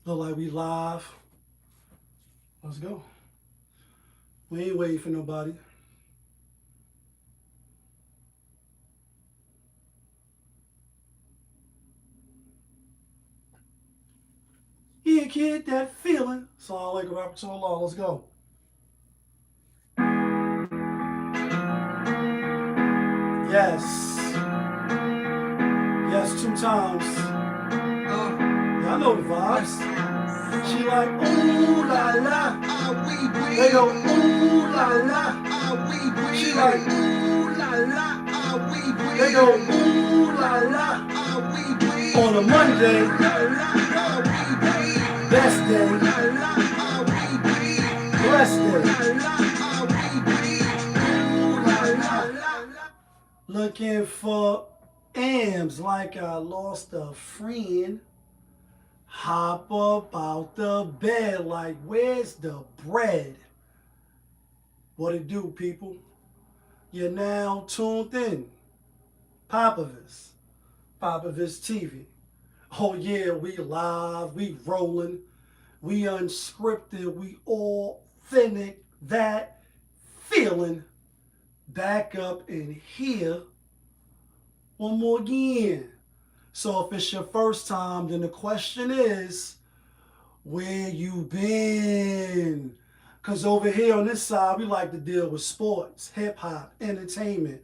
Look like we live. Let's go. We ain't waiting for nobody. Yeah, kid, that feeling. Sound like Robert to Allah. Let's go. Yes. Yes, 2 times. Y'all know the vibes. She like, ooh la la. They go, ooh la la. She like, ooh la la. They go, ooh la la. On a Monday, best day, blessed day. Looking for M's like I lost a friend. Hop up out the bed like, where's the bread? What it do, people? You're now tuned in. Popovich TV. Oh yeah, we live, we rolling, we unscripted, we authentic, that feeling. Back up in here one more again. So if it's your first time, then the question is, where you been? Because over here on this side, we like to deal with sports, hip-hop, entertainment,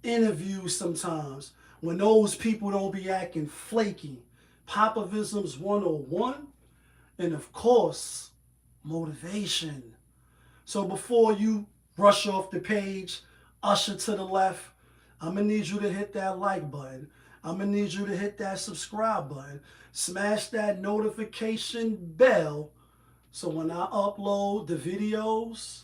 interviews sometimes. When those people don't be acting flaky. Popovisms 101. And of course, motivation. So before you rush off the page, usher to the left, I'm going to need you to hit that like button. I'm going to need you to hit that subscribe button. Smash that notification bell so when I upload the videos,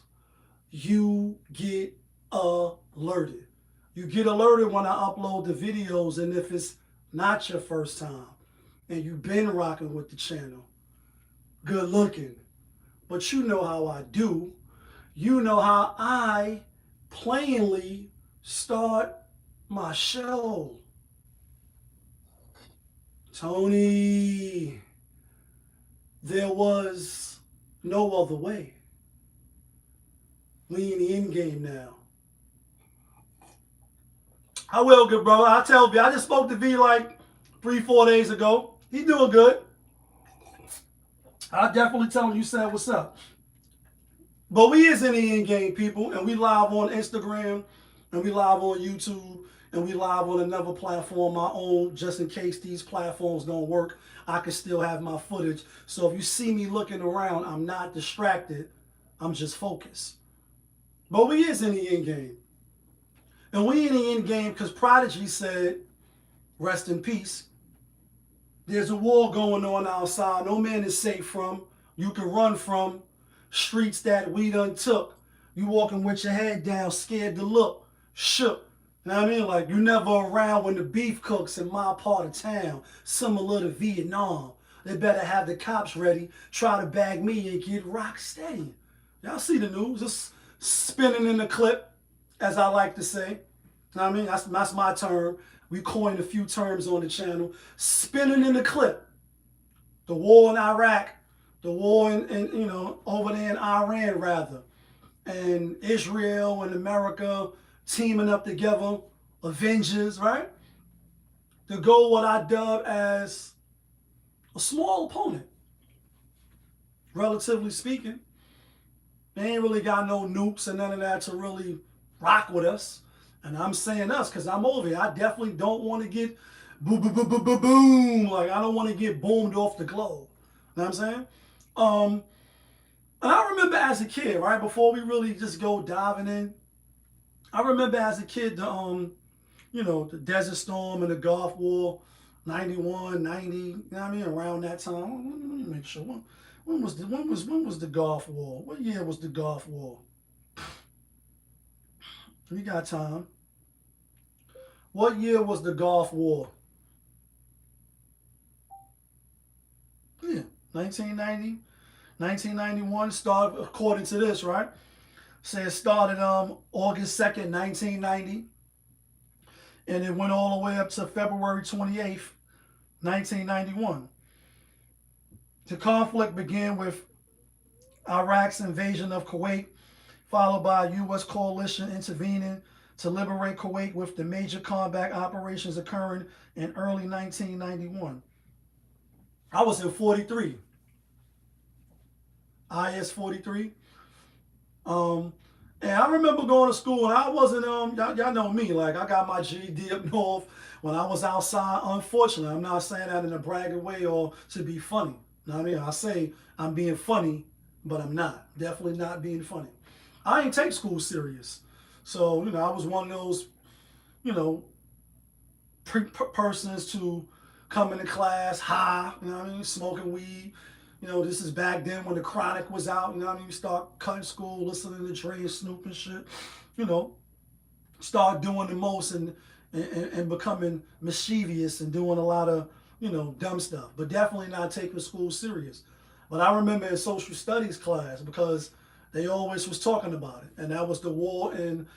you get alerted. You get alerted when I upload the videos, and if it's not your first time and you've been rocking with the channel, good looking, but you know how I do. You know how I plainly start my show. Tony, there was no other way. We in the end game now. I will, good brother. I tell V, I just spoke to V like 3-4 days ago. He doing good. I definitely tell him you said what's up. But we is in the end game, people, and we live on Instagram, and we live on YouTube, and we live on another platform, my own, just in case these platforms don't work. I can still have my footage. So if you see me looking around, I'm not distracted. I'm just focused. But we is in the end game. And we in the end game because Prodigy said, rest in peace. There's a war going on outside. No man is safe from. You can run from. Streets that we done took. You walking with your head down, scared to look, shook. You know what I mean? Like, you never around when the beef cooks in my part of town, similar to Vietnam. They better have the cops ready, try to bag me and get rock steady. Y'all see the news. It's spinning in the clip, as I like to say. You know what I mean? That's my term. We coined a few terms on the channel. Spinning in the clip. The war in Iraq, the war in you know, over there in Iran rather. And Israel and America teaming up together, Avengers, right? To go what I dub as a small opponent, relatively speaking. They ain't really got no nukes and none of that to really rock with us. And I'm saying us because I'm over here. I definitely don't want to get boom, boom, boom, boom, boom, boom. Like, I don't want to get boomed off the globe. You know what I'm saying? And I remember as a kid, right, before we really just go diving in, I remember as a kid the you know, the Desert Storm and the Gulf War, 91, 90, you know what I mean, around that time. Let me make sure. When was the Gulf War? What year was the Gulf War? We got time. What year was the Gulf War? Yeah, 1990, 1991 started, according to this, right? Says started August 2nd, 1990. And it went all the way up to February 28th, 1991. The conflict began with Iraq's invasion of Kuwait, followed by a U.S. coalition intervening to liberate Kuwait, with the major combat operations occurring in early 1991. I was in 43, IS 43. Um, and I remember going to school, and I wasn't, y'all know me, like I got my GED up north when I was outside. Unfortunately, I'm not saying that in a bragging way or to be funny. You know what I mean? I say I'm being funny, but I'm not. Definitely not being funny. I ain't take school serious. So, I was one of those, you know, persons to come into class high, you know what I mean, smoking weed. This is back then when the Chronic was out, you know what I mean, you start cutting school, listening to Dre and Snoop and shit, you know, start doing the most and becoming mischievous and doing a lot of, dumb stuff, but definitely not taking school serious. But I remember in social studies class, because they always was talking about it, and that was the war in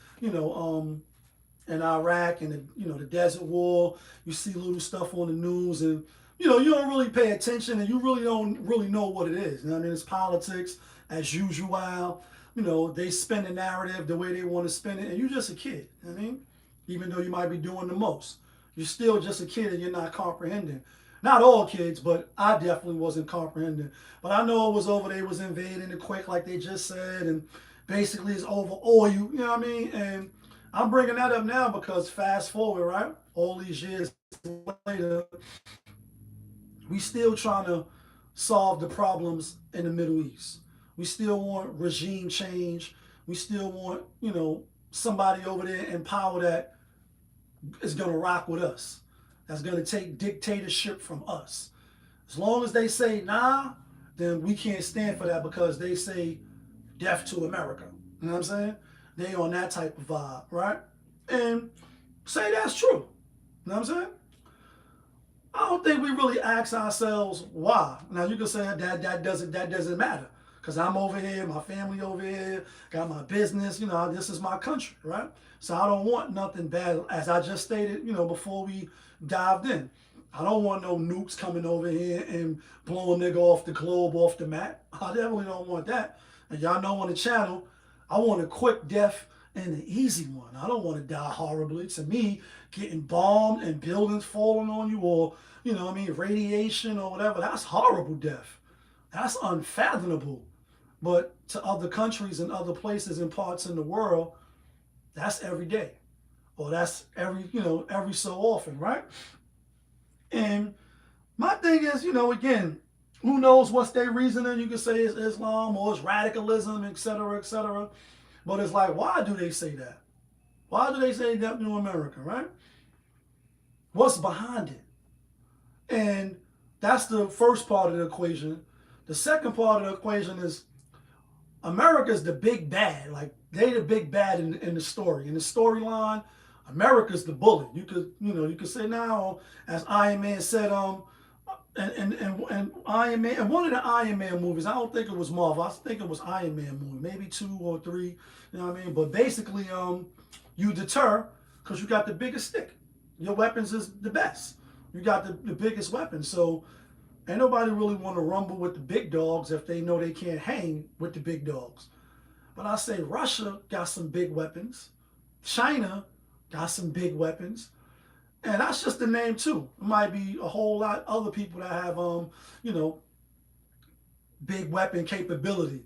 Iraq and the Desert War. You see little stuff on the news, and you don't really pay attention, and you really don't really know what it is. You know what I mean? It's politics as usual. They spin the narrative the way they want to spin it, and you're just a kid. You know what I mean? Even though you might be doing the most, you're still just a kid, and you're not comprehending. Not all kids, but I definitely wasn't comprehending. But I know it was over. They was invading it quick, like they just said, and basically it's over oil. You know what I mean? And I'm bringing that up now because fast forward, right? All these years later, we still trying to solve the problems in the Middle East. We still want regime change. We still want, somebody over there in power that is going to rock with us. That's going to take dictatorship from us. As long as they say nah, then we can't stand for that, because they say death to America. You know what I'm saying? They on that type of vibe, right? And say that's true. You know what I'm saying? I don't think we really ask ourselves why. Now you can say that doesn't matter, because I'm over here, my family over here, got my business. This is my country, right? So I don't want nothing bad, as I just stated. Before we dived in, I don't want no nukes coming over here and blowing nigga off the globe, off the map. I definitely don't want that. And y'all know on the channel, I want a quick death and an easy one. I don't want to die horribly. To me, getting bombed and buildings falling on you, or, radiation or whatever, that's horrible death. That's unfathomable. But to other countries and other places and parts in the world, that's every day. Or that's every so often, right? And my thing is, again, who knows what's their reasoning? You can say it's Islam or it's radicalism, etc., etc. But it's like, why do they say that? Why do they say that to America, right? What's behind it? And that's the first part of the equation. The second part of the equation is America's the big bad. Like, they the big bad in the story. In the storyline, America's the bully. You could say now, as Iron Man said, and Iron Man, and one of the Iron Man movies, I don't think it was Marvel, I think it was Iron Man movie, maybe 2 or 3, you know what I mean? But basically, you deter because you got the biggest stick. Your weapons is the best. You got the biggest weapon. So ain't nobody really want to rumble with the big dogs if they know they can't hang with the big dogs. But I say Russia got some big weapons. China got some big weapons. And that's just the name too. It might be a whole lot of other people that have big weapon capability.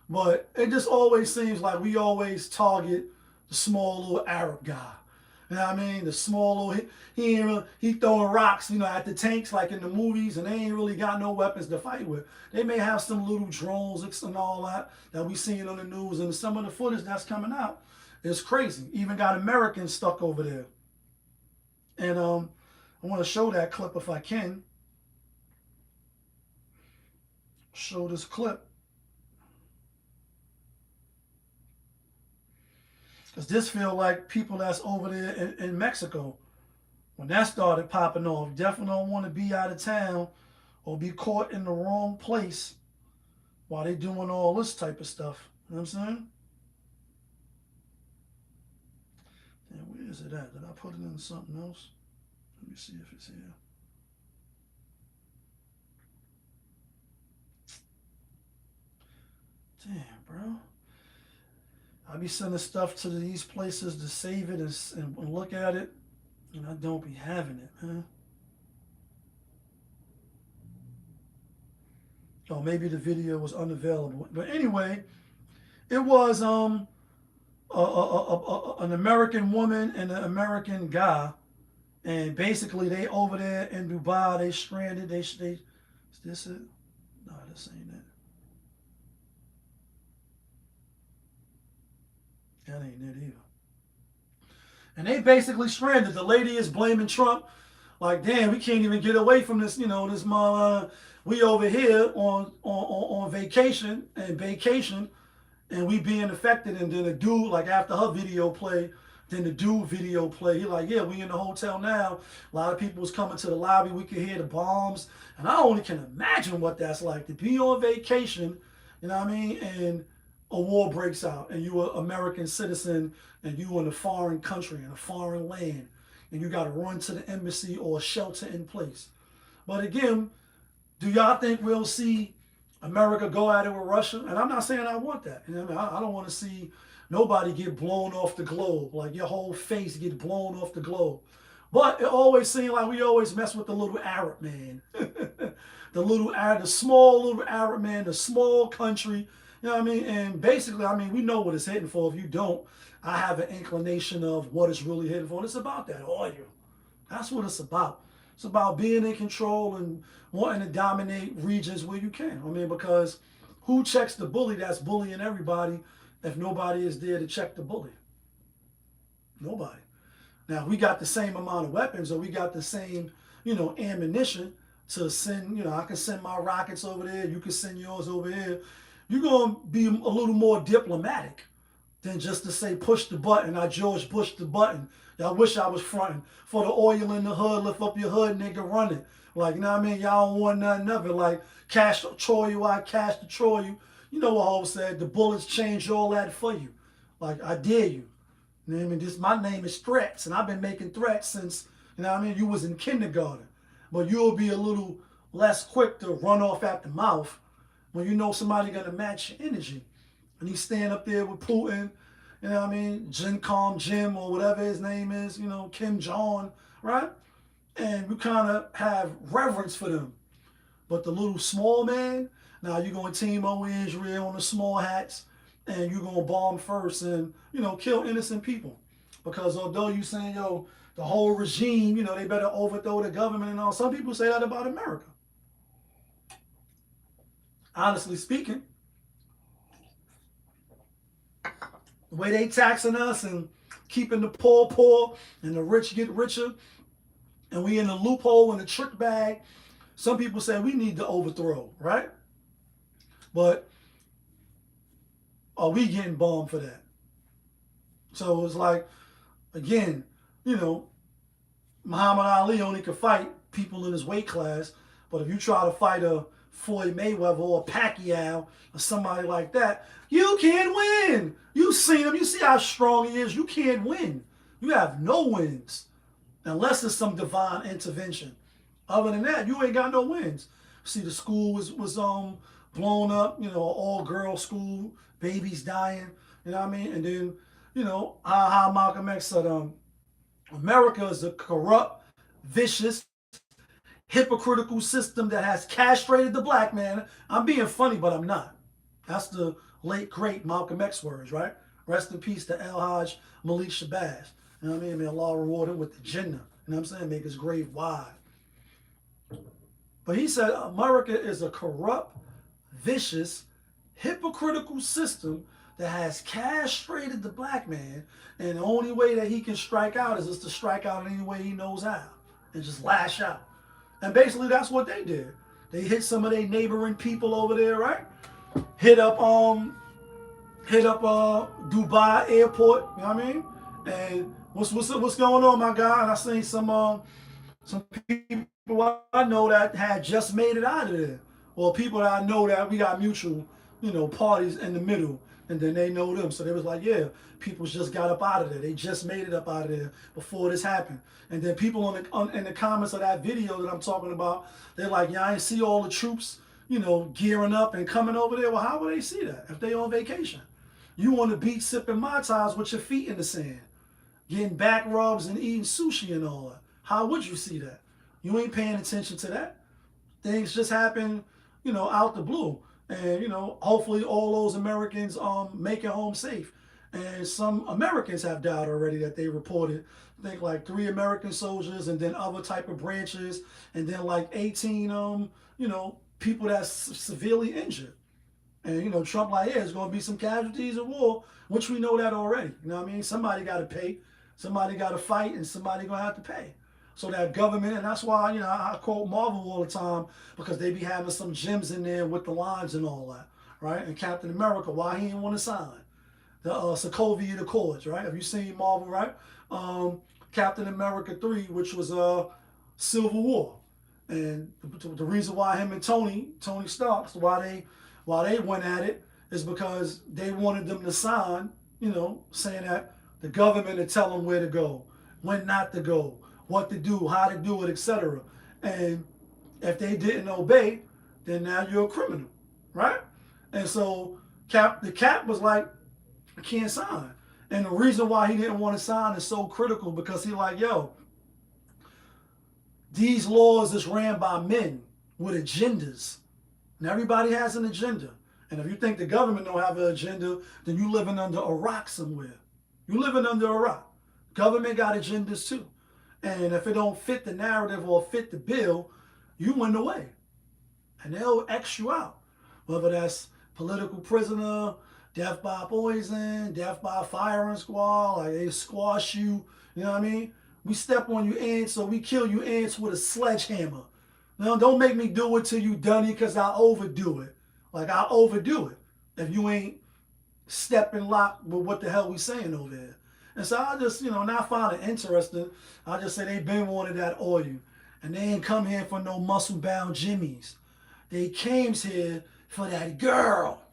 But it just always seems like we always target the small little Arab guy. You know what I mean? The small little, he throwing rocks, at the tanks like in the movies, and they ain't really got no weapons to fight with. They may have some little drones and all that we seen on the news, and some of the footage that's coming out is crazy. Even got Americans stuck over there. And I want to show that clip if I can. Show this clip. Because this feel like people that's over there in Mexico. When that started popping off, definitely don't want to be out of town or be caught in the wrong place while they doing all this type of stuff. You know what I'm saying? And where is it at? Did I put it in something else? Let me see if it's here. Damn, bro. I be sending stuff to these places to save it and look at it, and I don't be having it, man. Or maybe the video was unavailable. But anyway, it was an American woman and an American guy, and basically they over there in Dubai. They stranded. They is this it? No, this ain't it. That ain't it either. And they basically stranded. The lady is blaming Trump. Like, damn, we can't even get away from this. You know, this mom. We over here on vacation and we being affected. And then the dude, like after her video play, then the dude video play. He like, yeah, we in the hotel now. A lot of people was coming to the lobby. We could hear the bombs, and I only can imagine what that's like to be on vacation. You know what I mean? And a war breaks out, and you are an American citizen, and you in a foreign country in a foreign land, and you got to run to the embassy or shelter in place. But again, do y'all think we'll see America go at it with Russia? And I'm not saying I want that. You know what I mean? I don't want to see nobody get blown off the globe, like your whole face get blown off the globe. But it always seemed like we always mess with the little Arab man. The small little Arab man, the small country. You know what I mean? And basically, I mean, we know what it's heading for. If you don't, I have an inclination of what it's really heading for. And it's about that oil. That's what it's about. It's about being in control and wanting to dominate regions where you can. I mean, because who checks the bully that's bullying everybody if nobody is there to check the bully? Nobody. Now, we got the same amount of weapons, or we got the same, ammunition to send. I can send my rockets over there. You can send yours over here. You're going to be a little more diplomatic than just to say, push the button. I George Bush the button. I wish I was fronting for the oil in the hood. Lift up your hood, nigga, run it. Like, you know what I mean? Y'all don't want nothing of it. Like, cash Troy you, I cash destroy you. You know what Hope said? The bullets change all that for you. Like, I dare you. You know what I mean? My name is Threats, and I've been making threats since, you know what I mean, you was in kindergarten. But you'll be a little less quick to run off at the mouth when you know somebody gonna match your energy. And he's standing up there with Putin, you know what I mean, Jim or whatever his name is, Kim Jong, right? And we kind of have reverence for them. But the little small man, now you're going to team up with Israel on the small hats, and you're going to bomb first and, kill innocent people. Because although you saying, the whole regime, they better overthrow the government and all, some people say that about America. Honestly speaking, the way they taxing us and keeping the poor poor and the rich get richer, and we in the loophole in the trick bag, some people say we need to overthrow, right? But are we getting bombed for that? So it's like, again, Muhammad Ali only could fight people in his weight class, but if you try to fight a Floyd Mayweather or a Pacquiao or somebody like that, you can't win. You've seen him. You see how strong he is. You can't win. You have no wins unless it's some divine intervention. Other than that, you ain't got no wins. See, the school was blown up, all-girl school, babies dying, you know what I mean? And then, how Malcolm X said, America is a corrupt, vicious, hypocritical system that has castrated the black man. I'm being funny, but I'm not. That's the late, great Malcolm X words, right? Rest in peace to El Hajj Malik Shabazz. You know what I mean? May Allah reward him with the Jannah. You know what I'm saying? Make his grave wide. But he said America is a corrupt, vicious, hypocritical system that has castrated the black man, and the only way that he can strike out is just to strike out in any way he knows how and just lash out. And basically that's what they did. They hit some of their neighboring people over there, right? Hit up Dubai airport, you know what I mean? And what's going on, my guy? And I seen some people I know that had just made it out of there. Or people that I know that we got mutual, parties in the middle, and then they know them. So they was like, yeah, people just got up out of there. They just made it up out of there before this happened. And then people in the comments of that video that I'm talking about, they're like, yeah, I ain't see all the troops, gearing up and coming over there. Well, how would they see that if they on vacation? You on the beach sipping Mai Tais with your feet in the sand, getting back rubs and eating sushi and all that. How would you see that? You ain't paying attention to that. Things just happen, out the blue. And, hopefully all those Americans make it home safe. And some Americans have died already that they reported. I think like 3 American soldiers and then other type of branches and then like 18 people that's severely injured. And Trump like, yeah, there's gonna be some casualties of war, which we know that already. You know what I mean? Somebody gotta pay, somebody gotta fight, and somebody gonna have to pay. So that government, and that's why, I quote Marvel all the time, because they be having some gems in there with the lines and all that, right? And Captain America, why he didn't want to sign the Sokovia Accords, right? Have you seen Marvel, right? Captain America 3, which was Civil War. And the reason why him and Tony Stark, why they went at it is because they wanted them to sign, saying that the government would tell them where to go, when not to go, what to do, how to do it, etc. And if they didn't obey, then now you're a criminal, right? And so the Cap was like, I can't sign. And the reason why he didn't want to sign is so critical because he like, yo, these laws is ran by men with agendas. And everybody has an agenda. And if you think the government don't have an agenda, then you living under a rock somewhere. You living under a rock. Government got agendas too. And if it don't fit the narrative or fit the bill, you win the way. And they'll X you out. Whether that's political prisoner, death by poison, death by firing squad, like they squash you, you know what I mean? We step on you ants, so we kill you ants with a sledgehammer. Now, don't make me do it till you done it because I overdo it. Like, I overdo it if you ain't stepping locked with what the hell we saying over here. And so I just, not find it interesting. I just say they been wanted that oil. And they ain't come here for no muscle-bound jimmies. They came here for that girl.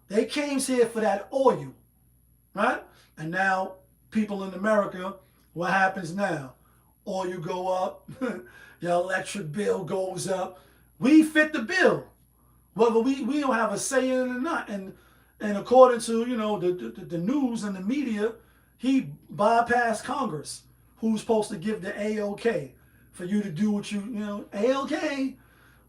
They came here for that oil, right? And now, people in America, what happens now? Oil go up, your electric bill goes up. We fit the bill, whether we don't have a say in it or not. And according to the news and the media, he bypassed Congress, who's supposed to give the A-OK for you to do what A-OK.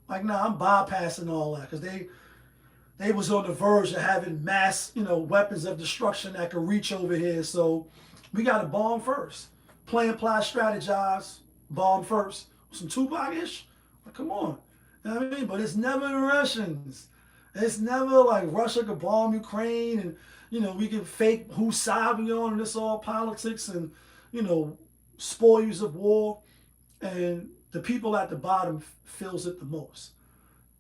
Like, nah, I'm bypassing all that because they was on the verge of having mass, weapons of destruction that could reach over here. So we got to bomb first. Plan, apply, strategize, bomb first. Some Tupac-ish? Like, come on. You know what I mean? But it's never the Russians. It's never like Russia could bomb Ukraine and, we can fake whose side we on and it's all politics and, spoils of war. And the people at the bottom feels it the most.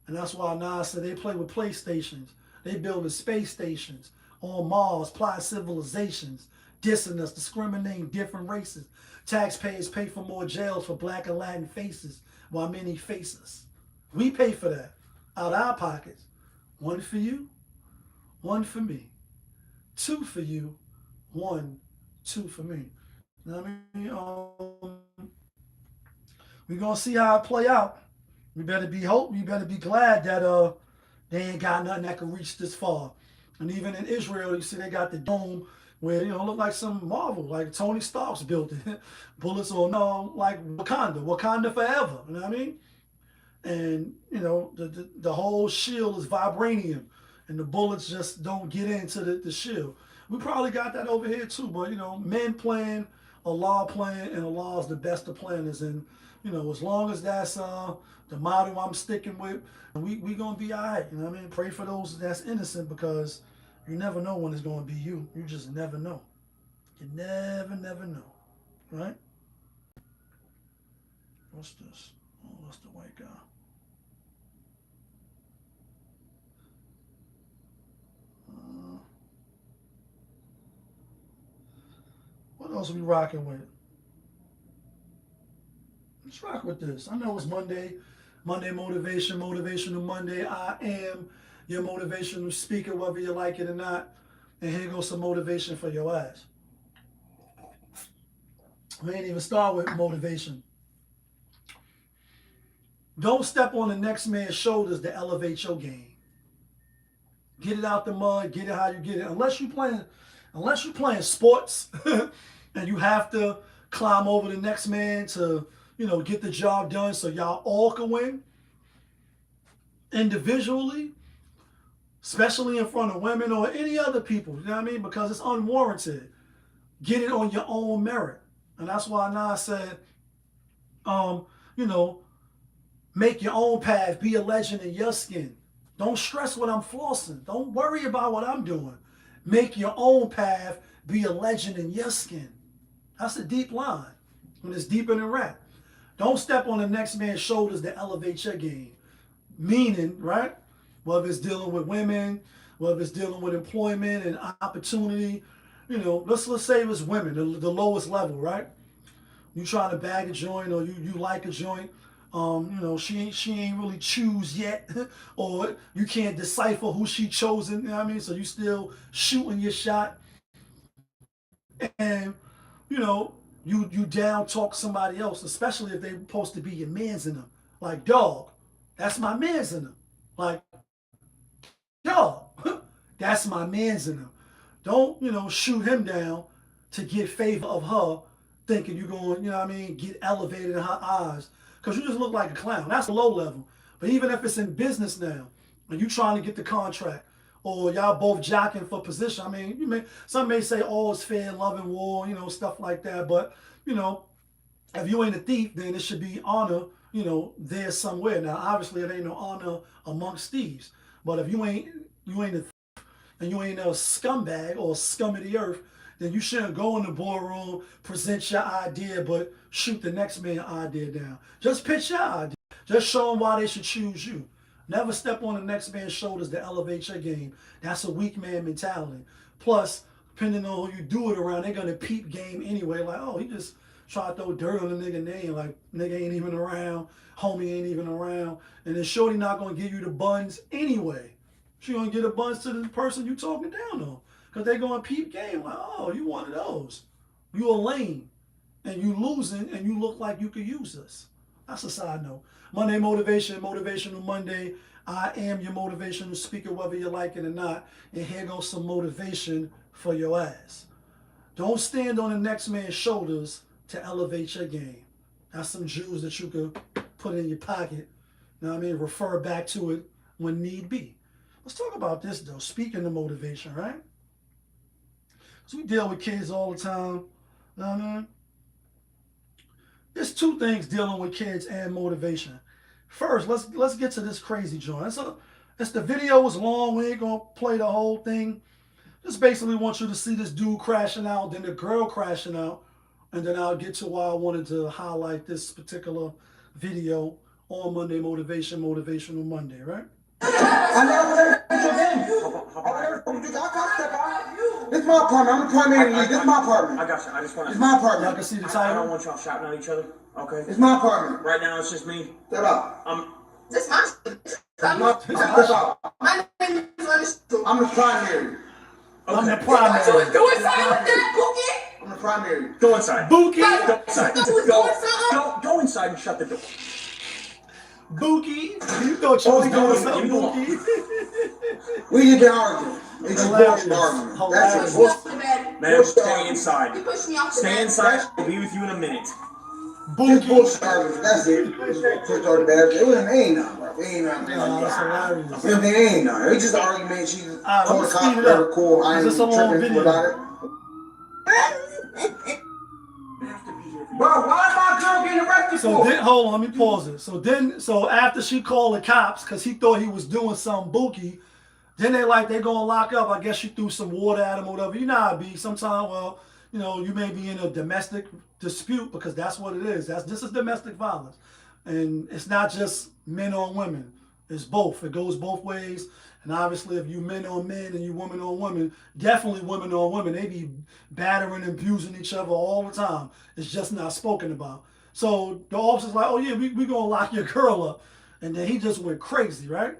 And that's why NASA, they play with PlayStations. They building space stations on Mars, plot civilizations, dissing us, discriminating different races. Taxpayers pay for more jails for black and Latin faces while many face us. We pay for that out of our pockets. 1 for you, 1 for me. 2 for you, 1, 2 for me. You know what I mean? We're going to see how it play out. We better be glad that they ain't got nothing that can reach this far. And even in Israel, you see they got the dome where, look like some Marvel, like Tony Stark's built it. Bullets on, like Wakanda forever, you know what I mean? And, the whole shield is vibranium, and the bullets just don't get into the shield. We probably got that over here too, but, men playing, Allah playing, and Allah is the best of planners. And, as long as that's the motto I'm sticking with, we going to be all right, you know what I mean? Pray for those that's innocent because you never know when it's going to be you. You just never know. You never know, right? What's this? Oh, that's the white guy. What else are we rocking with? Let's rock with this. I know it's Monday motivation, motivational Monday. I am your motivational speaker, whether you like it or not. And here goes some motivation for your ass. We ain't even start with motivation. Don't step on the next man's shoulders to elevate your game. Get it out the mud. Get it how you get it. Unless you playing sports, and you have to climb over the next man to get the job done so y'all all can win individually, especially in front of women or any other people. You know what I mean? Because it's unwarranted. Get it on your own merit, and that's why Nas said, you know, make your own path. Be a legend in your skin. Don't stress what I'm flossing. Don't worry about what I'm doing. Make your own path. Be a legend in your skin. That's a deep line. And it's deeper than rap. Don't step on the next man's shoulders to elevate your game. Meaning, right? Whether it's dealing with women, whether it's dealing with employment and opportunity, let's say it was women, the lowest level, right? You trying to bag a joint or you like a joint. She ain't really choose yet, or you can't decipher who she chosen. You know what I mean? So you still shooting your shot, and you down talk somebody else, especially if they supposed to be your mans in them. Like, dog, that's my mans in them. Like, dog, that's my mans in them. Don't shoot him down to get favor of her, thinking you're going, get elevated in her eyes. Because you just look like a clown. That's a low level. But even if it's in business now, and you trying to get the contract, or y'all both jocking for position, some may say all is fair in love and war, stuff like that. But, if you ain't a thief, then it should be honor, there somewhere. Now, obviously, it ain't no honor amongst thieves. But if you ain't a thief, and you ain't a scumbag or scum of the earth, then you shouldn't go in the boardroom, present your idea, but shoot the next man's idea down. Just pitch your idea. Just show them why they should choose you. Never step on the next man's shoulders to elevate your game. That's a weak man mentality. Plus, depending on who you do it around, they're going to peep game anyway. Like, oh, he just try to throw dirt on the nigga name. Like, nigga ain't even around. Homie ain't even around. And then shorty not going to give you the buns anyway. She going to get the buns to the person you talking down on. Because they're going to peep game. Like, oh, you one of those. You a lame. And you losing, and you look like you could use us. That's a side note. MonDaY Motivation, Motivational Monday. I am your motivational speaker, whether you like it or not. And here goes some motivation for your ass. Don't stand on the next man's shoulders to elevate your game. That's some jewels that you could put in your pocket. You know what I mean? Refer back to it when need be. Let's talk about this, though. Speaking of motivation, right? So we deal with kids all the time. You know what I mean? There's two things dealing with kids and motivation. First, let's get to this crazy joint. The video was long. We ain't gonna play the whole thing. Just basically want you to see this dude crashing out, then the girl crashing out, and then I'll get to why I wanted to highlight this particular video on MonDaY Motivation, Motivational Monday, right? This is my apartment. I'm the primary lead. This is my apartment. I got you. I just want to. It's my apartment. Y'all can see the title. I don't want y'all shouting at each other. Okay. It's my apartment. Right now, it's just me. Shut up. This my My name is I'm the primary. Okay. I'm the primary. Go inside with that, Bookie. I'm the primary. Go inside. Bookie. Go inside. Go inside and shut the door. Bookie. You thought you was doing something, Bookie. We didn't get arguing. It's just bullshit arguing. That's it. Man, stay inside. You pushed me off the Stay bed. inside. I'll be with you in a minute. Just bullshit arguing. That's it. Pushed on the bed. It ain't nothing, bro. It ain't nothing. That's hilarious. It ain't nothing. It's just an argument. She's let me speed it up. cool. I ain't Is this a long tripping video? about it. Bro, why my girl getting arrested So for? then, hold on, let me pause it. So after she called the cops because he thought he was doing something bookie, then they gonna lock up. I guess she threw some water at him or whatever. You know how it be. Sometimes, well, you may be in a domestic dispute because that's what it is. This is domestic violence, and it's not just men on women. It's both. It goes both ways. And obviously, if you men on men and you women on women, definitely women on women, they be battering and abusing each other all the time. It's just not spoken about. So the officer's like, oh yeah, we gonna lock your girl up. And then he just went crazy, right?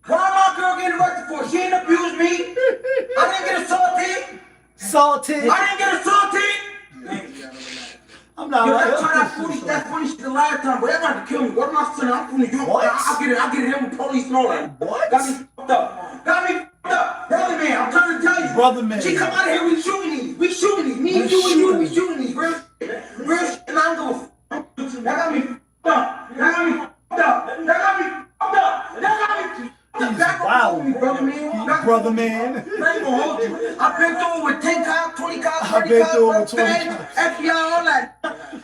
Why my girl getting arrested for? She ain't abused me. I didn't get assaulted. Salted. I didn't get assaulted. I'm not Yo, like that funny shit the last time, but that about to kill me. What am I saying? I'm from New York. What? I'll get it him with police and all that. What? Got me fucked up. Got me fucked up. Brother man, I'm trying to tell you. Brother man. She come out of here, we shooting these. We shooting these. Me and you and you, we shooting these. Real shit. Real shit. And I don't give a fuck. That got me fucked up. That got me fucked up. That got me fucked up. That got me He's back wild. on me, brother man. Brother man. I ain't gonna hold you. I've been through it with 10 cops, 20 cops, I've 30 been cops, through it with 20 feds, cops. FBI, all that.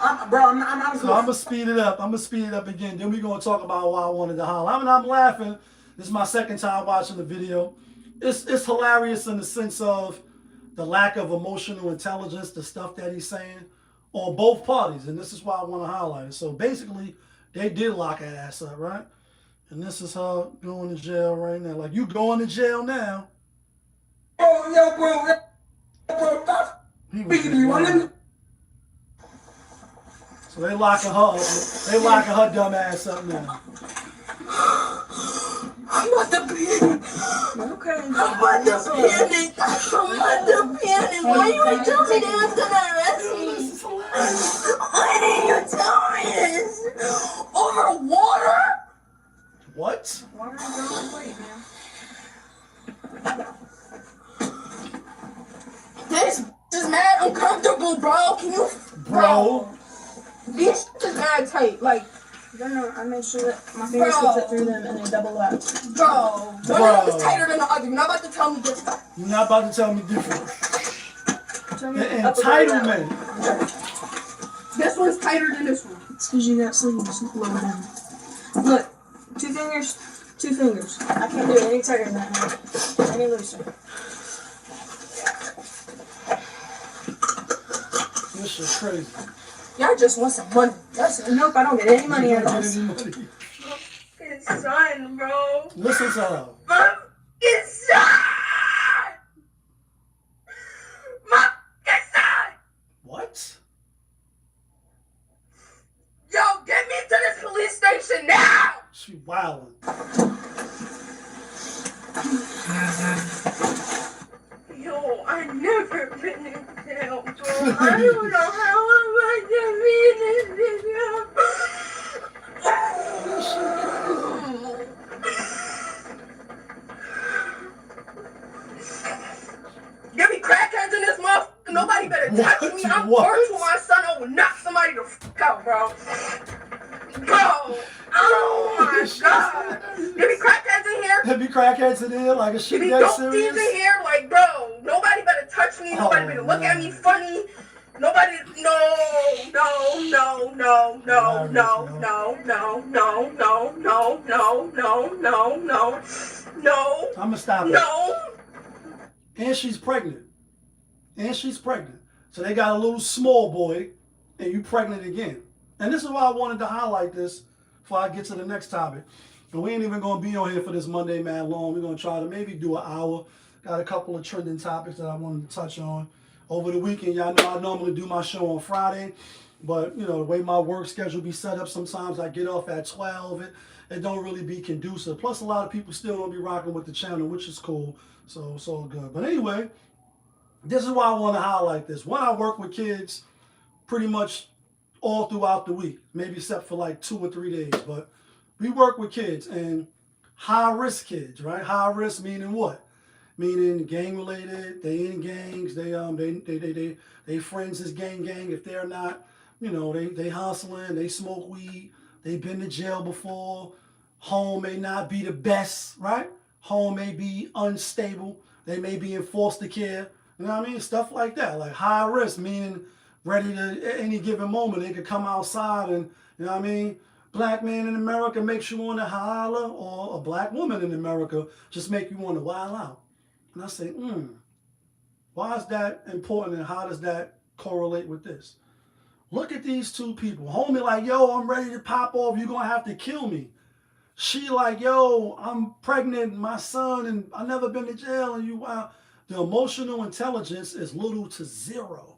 I'm So I'm gonna speed it up. I'm gonna speed it up again. Then we're gonna talk about why I wanted to holler. I'm laughing. This is my second time watching the video. It's hilarious in the sense of the lack of emotional intelligence, the stuff that he's saying on both parties, and this is why I want to highlight it. So basically, they did lock that ass up, right? And this is her going to jail right now. Like, you going to jail now. Yo, bro, stop speaking to me. Let me. So they locking her up. They locking her dumb ass up now. I'm about to panic. Okay. I'm about to panic. Why you ain't tell me they was gonna arrest me? Why didn't you tell me this? Over water? What? Water is on the plate, man. This is mad uncomfortable, bro. Can you? Bro. This is mad tight. Like, I made sure that my fingers could fit through them and they double up. bro. One of them is tighter than the other. You're not about to tell me this. You're not about to tell me different. Tell The me up or down. entitlement. This one's tighter than this one. It's because you got sleeves lower down. Look, 2 fingers, 2 fingers. I can't do it any tighter than that now. Any looser. This is crazy. Y'all just want some money. Nope, I don't get any money out of this. His son, bro. Listen to her. His son. My son. What? Yo, get me to this police station now. She wildin'. Yo, I never been in jail, bro. I don't know how I'm going to be in this video. Give me crackheads in this motherfucker. Nobody better touch me. I'm virtual. My son, I will knock somebody the fuck out, bro. Bro. Oh my god. Give me crackheads in here. There be crackheads in here, like, is she Give me that dope serious? thieves in here. Like, bro, nobody better touch me. Nobody better look at me funny. Nobody, no. I'm gonna stop it. No. And she's pregnant. So they got a little small boy, and you pregnant again. And this is why I wanted to highlight this before I get to the next topic. But we ain't even going to be on here for this Monday man long. We're going to try to maybe do an hour. Got a couple of trending topics that I wanted to touch on. Over the weekend, y'all know I normally do my show on Friday. But, you know, the way my work schedule be set up, sometimes I get off at 12. It don't really be conducive. Plus, a lot of people still don't be rocking with the channel, which is cool. So it's all good. But anyway, this is why I want to highlight this. One, I work with kids pretty much all throughout the week, maybe except for like 2 or 3 days. But we work with kids, and high-risk kids, right? High risk meaning what? Meaning gang-related, they in gangs, they friends is gang. If they're not, you know, they hustling, they smoke weed, they've been to jail before, home may not be the best, right? Home may be unstable, they may be in foster care, you know what I mean? Stuff like that, like high risk, meaning ready to, at any given moment, they could come outside and, you know what I mean? Black man in America makes you want to holler, or a black woman in America just make you want to wild out. And I say, why is that important, and how does that correlate with this? Look at these two people. Homie like, yo, I'm ready to pop off. You're going to have to kill me. She like, yo, I'm pregnant, my son, and I never been to jail, and you, wow. The emotional intelligence is little to zero.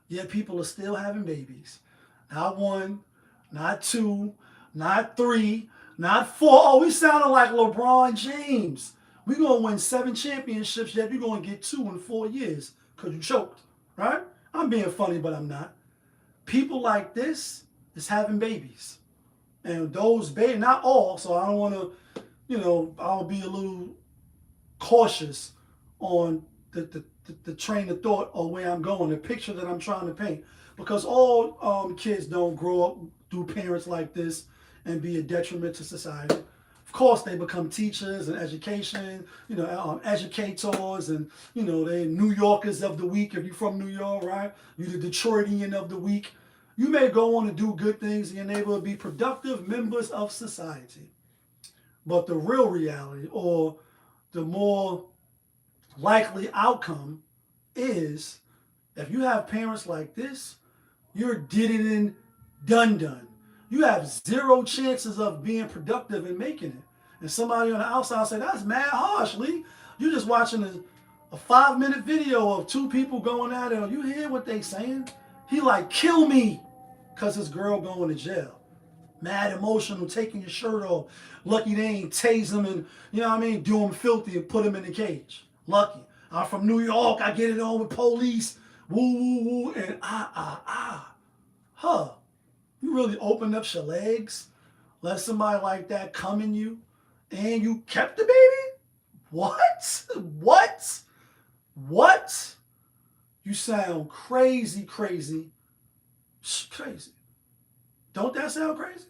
Yet people are still having babies. Not 1, not 2, not 3, not 4. Oh, we sounding like LeBron James. We're going to win 7 championships, yet you're going to get 2 in 4 years because you choked, right? I'm being funny, but I'm not. People like this is having babies. And those babies, not all, so I don't want to, I'll be a little cautious on the train of thought or where I'm going, the picture that I'm trying to paint. Because all kids don't grow up through parents like this and be a detriment to society. Of course, they become teachers and education, educators, and they're New Yorkers of the week. If you're from New York, right? You're the Detroitian of the week. You may go on to do good things in your neighborhood, be productive members of society. But the real reality, or the more likely outcome, is if you have parents like this, you're did it and done. You have zero chances of being productive and making it. And somebody on the outside say, that's mad harsh, Lee. You're just watching a 5-minute video of two people going at it. You hear what they saying? He like, kill me, because his girl going to jail. Mad emotional, taking your shirt off. Lucky they ain't tase him and, do him filthy and put him in the cage. Lucky. I'm from New York. I get it on with police. Woo, woo, woo. And Huh. You really opened up your legs, let somebody like that come in you, and you kept the baby? What? What? You sound crazy. Crazy. Don't that sound crazy?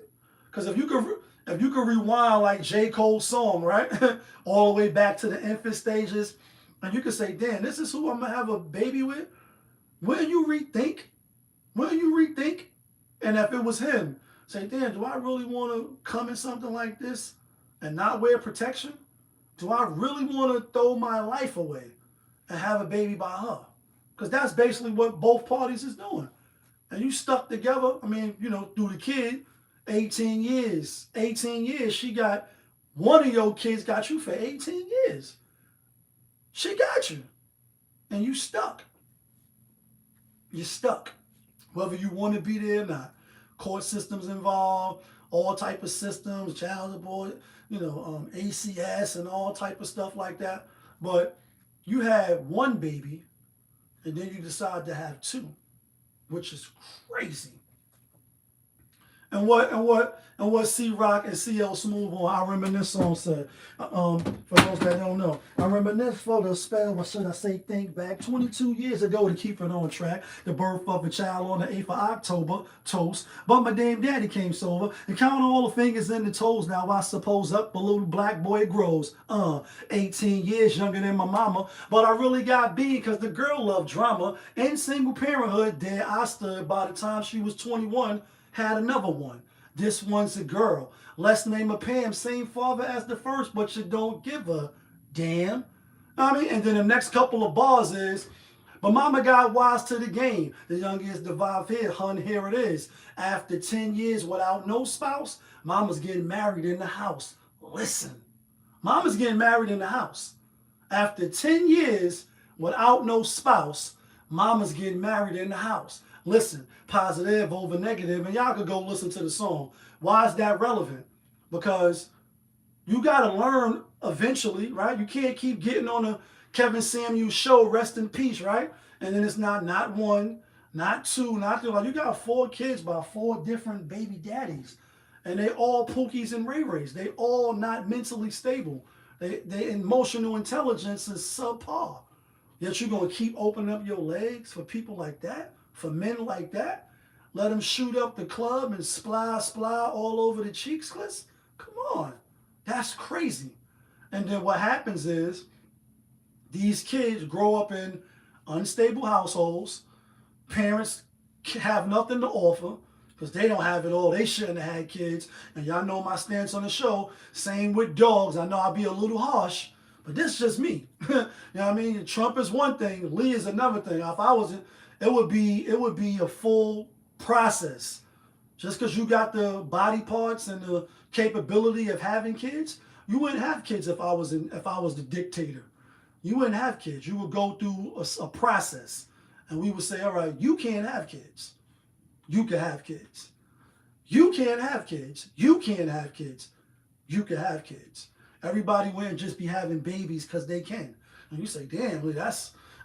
Because if you could rewind like J. Cole's song, right? All the way back to the infant stages, and you could say, damn, this is who I'm going to have a baby with? Wouldn't you rethink? And if it was him, say, damn, do I really want to come in something like this and not wear protection? Do I really want to throw my life away and have a baby by her? Because that's basically what both parties is doing. And you stuck together, through the kid, 18 years. 18 years, she got, one of your kids got you for 18 years. She got you. And you stuck. You're stuck. Whether you want to be there or not. Court systems involved, all type of systems, child support, ACS and all type of stuff like that. But you had one baby, and then you decide to have two, which is crazy. And what C-Rock and CL Smooth on I Reminisce song said, for those that don't know, I reminisce for the spell, or should I say think back, 22 years ago to keep it on track, the birth of a child on the 8th of October, toast, but my damn daddy came sober, and count all the fingers and the toes, now I suppose up a little black boy grows, 18 years younger than my mama, but I really got beat because the girl loved drama, and single parenthood, there I stood by the time she was 21, had another one. This one's a girl. Let's name her Pam. Same father as the first, but you don't give a damn. And then the next couple of bars is, but mama got wise to the game. The youngest devive here, hun, here it is. After 10 years without no spouse, mama's getting married in the house. Listen, mama's getting married in the house. After 10 years without no spouse, mama's getting married in the house. Listen, positive over negative, and y'all could go listen to the song. Why is that relevant? Because you got to learn eventually, right? You can't keep getting on a Kevin Samuels show, rest in peace, right? And then it's not one, not two, not three. Like, you got 4 kids by 4 different baby daddies. And they all Pookies and Ray Rays. They all not mentally stable. Their emotional intelligence is subpar. Yet you're going to keep opening up your legs for people like that? For men like that? Let them shoot up the club and sply all over the cheeks clips? Come on. That's crazy. And then what happens is these kids grow up in unstable households. Parents have nothing to offer because they don't have it all. They shouldn't have had kids. And y'all know my stance on the show. Same with dogs. I know I'll be a little harsh, but this is just me. You know what I mean? Trump is one thing. Lee is another thing. If I wasn't, it would be a full process. Just because you got the body parts and the capability of having kids, you wouldn't have kids if I was the dictator. You wouldn't have kids. You would go through a process, and we would say, all right, you can't have kids. You can have kids. You can't have kids. You can't have kids. You can have kids. Everybody wouldn't just be having babies because they can. And you say, damn,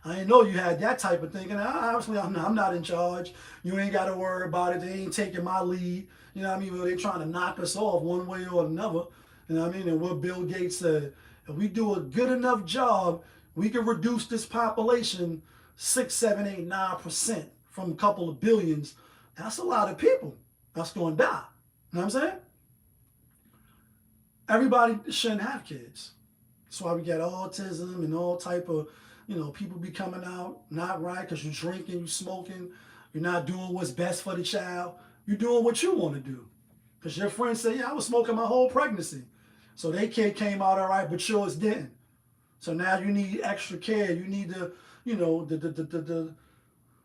I didn't know you had that type of thinking. Obviously, I'm not in charge. You ain't got to worry about it. They ain't taking my lead. You know what I mean? Well, they trying to knock us off one way or another. You know what I mean? And what Bill Gates said, if we do a good enough job, we can reduce this population 6, 7, 8, 9% from a couple of billions. That's a lot of people that's going to die. You know what I'm saying? Everybody shouldn't have kids. That's why we got autism and all type of, people be coming out not right because you're drinking, you smoking, you're not doing what's best for the child. You're doing what you want to do. Because your friends say, yeah, I was smoking my whole pregnancy. So their kid came out all right, but yours didn't. So now you need extra care. You need the, the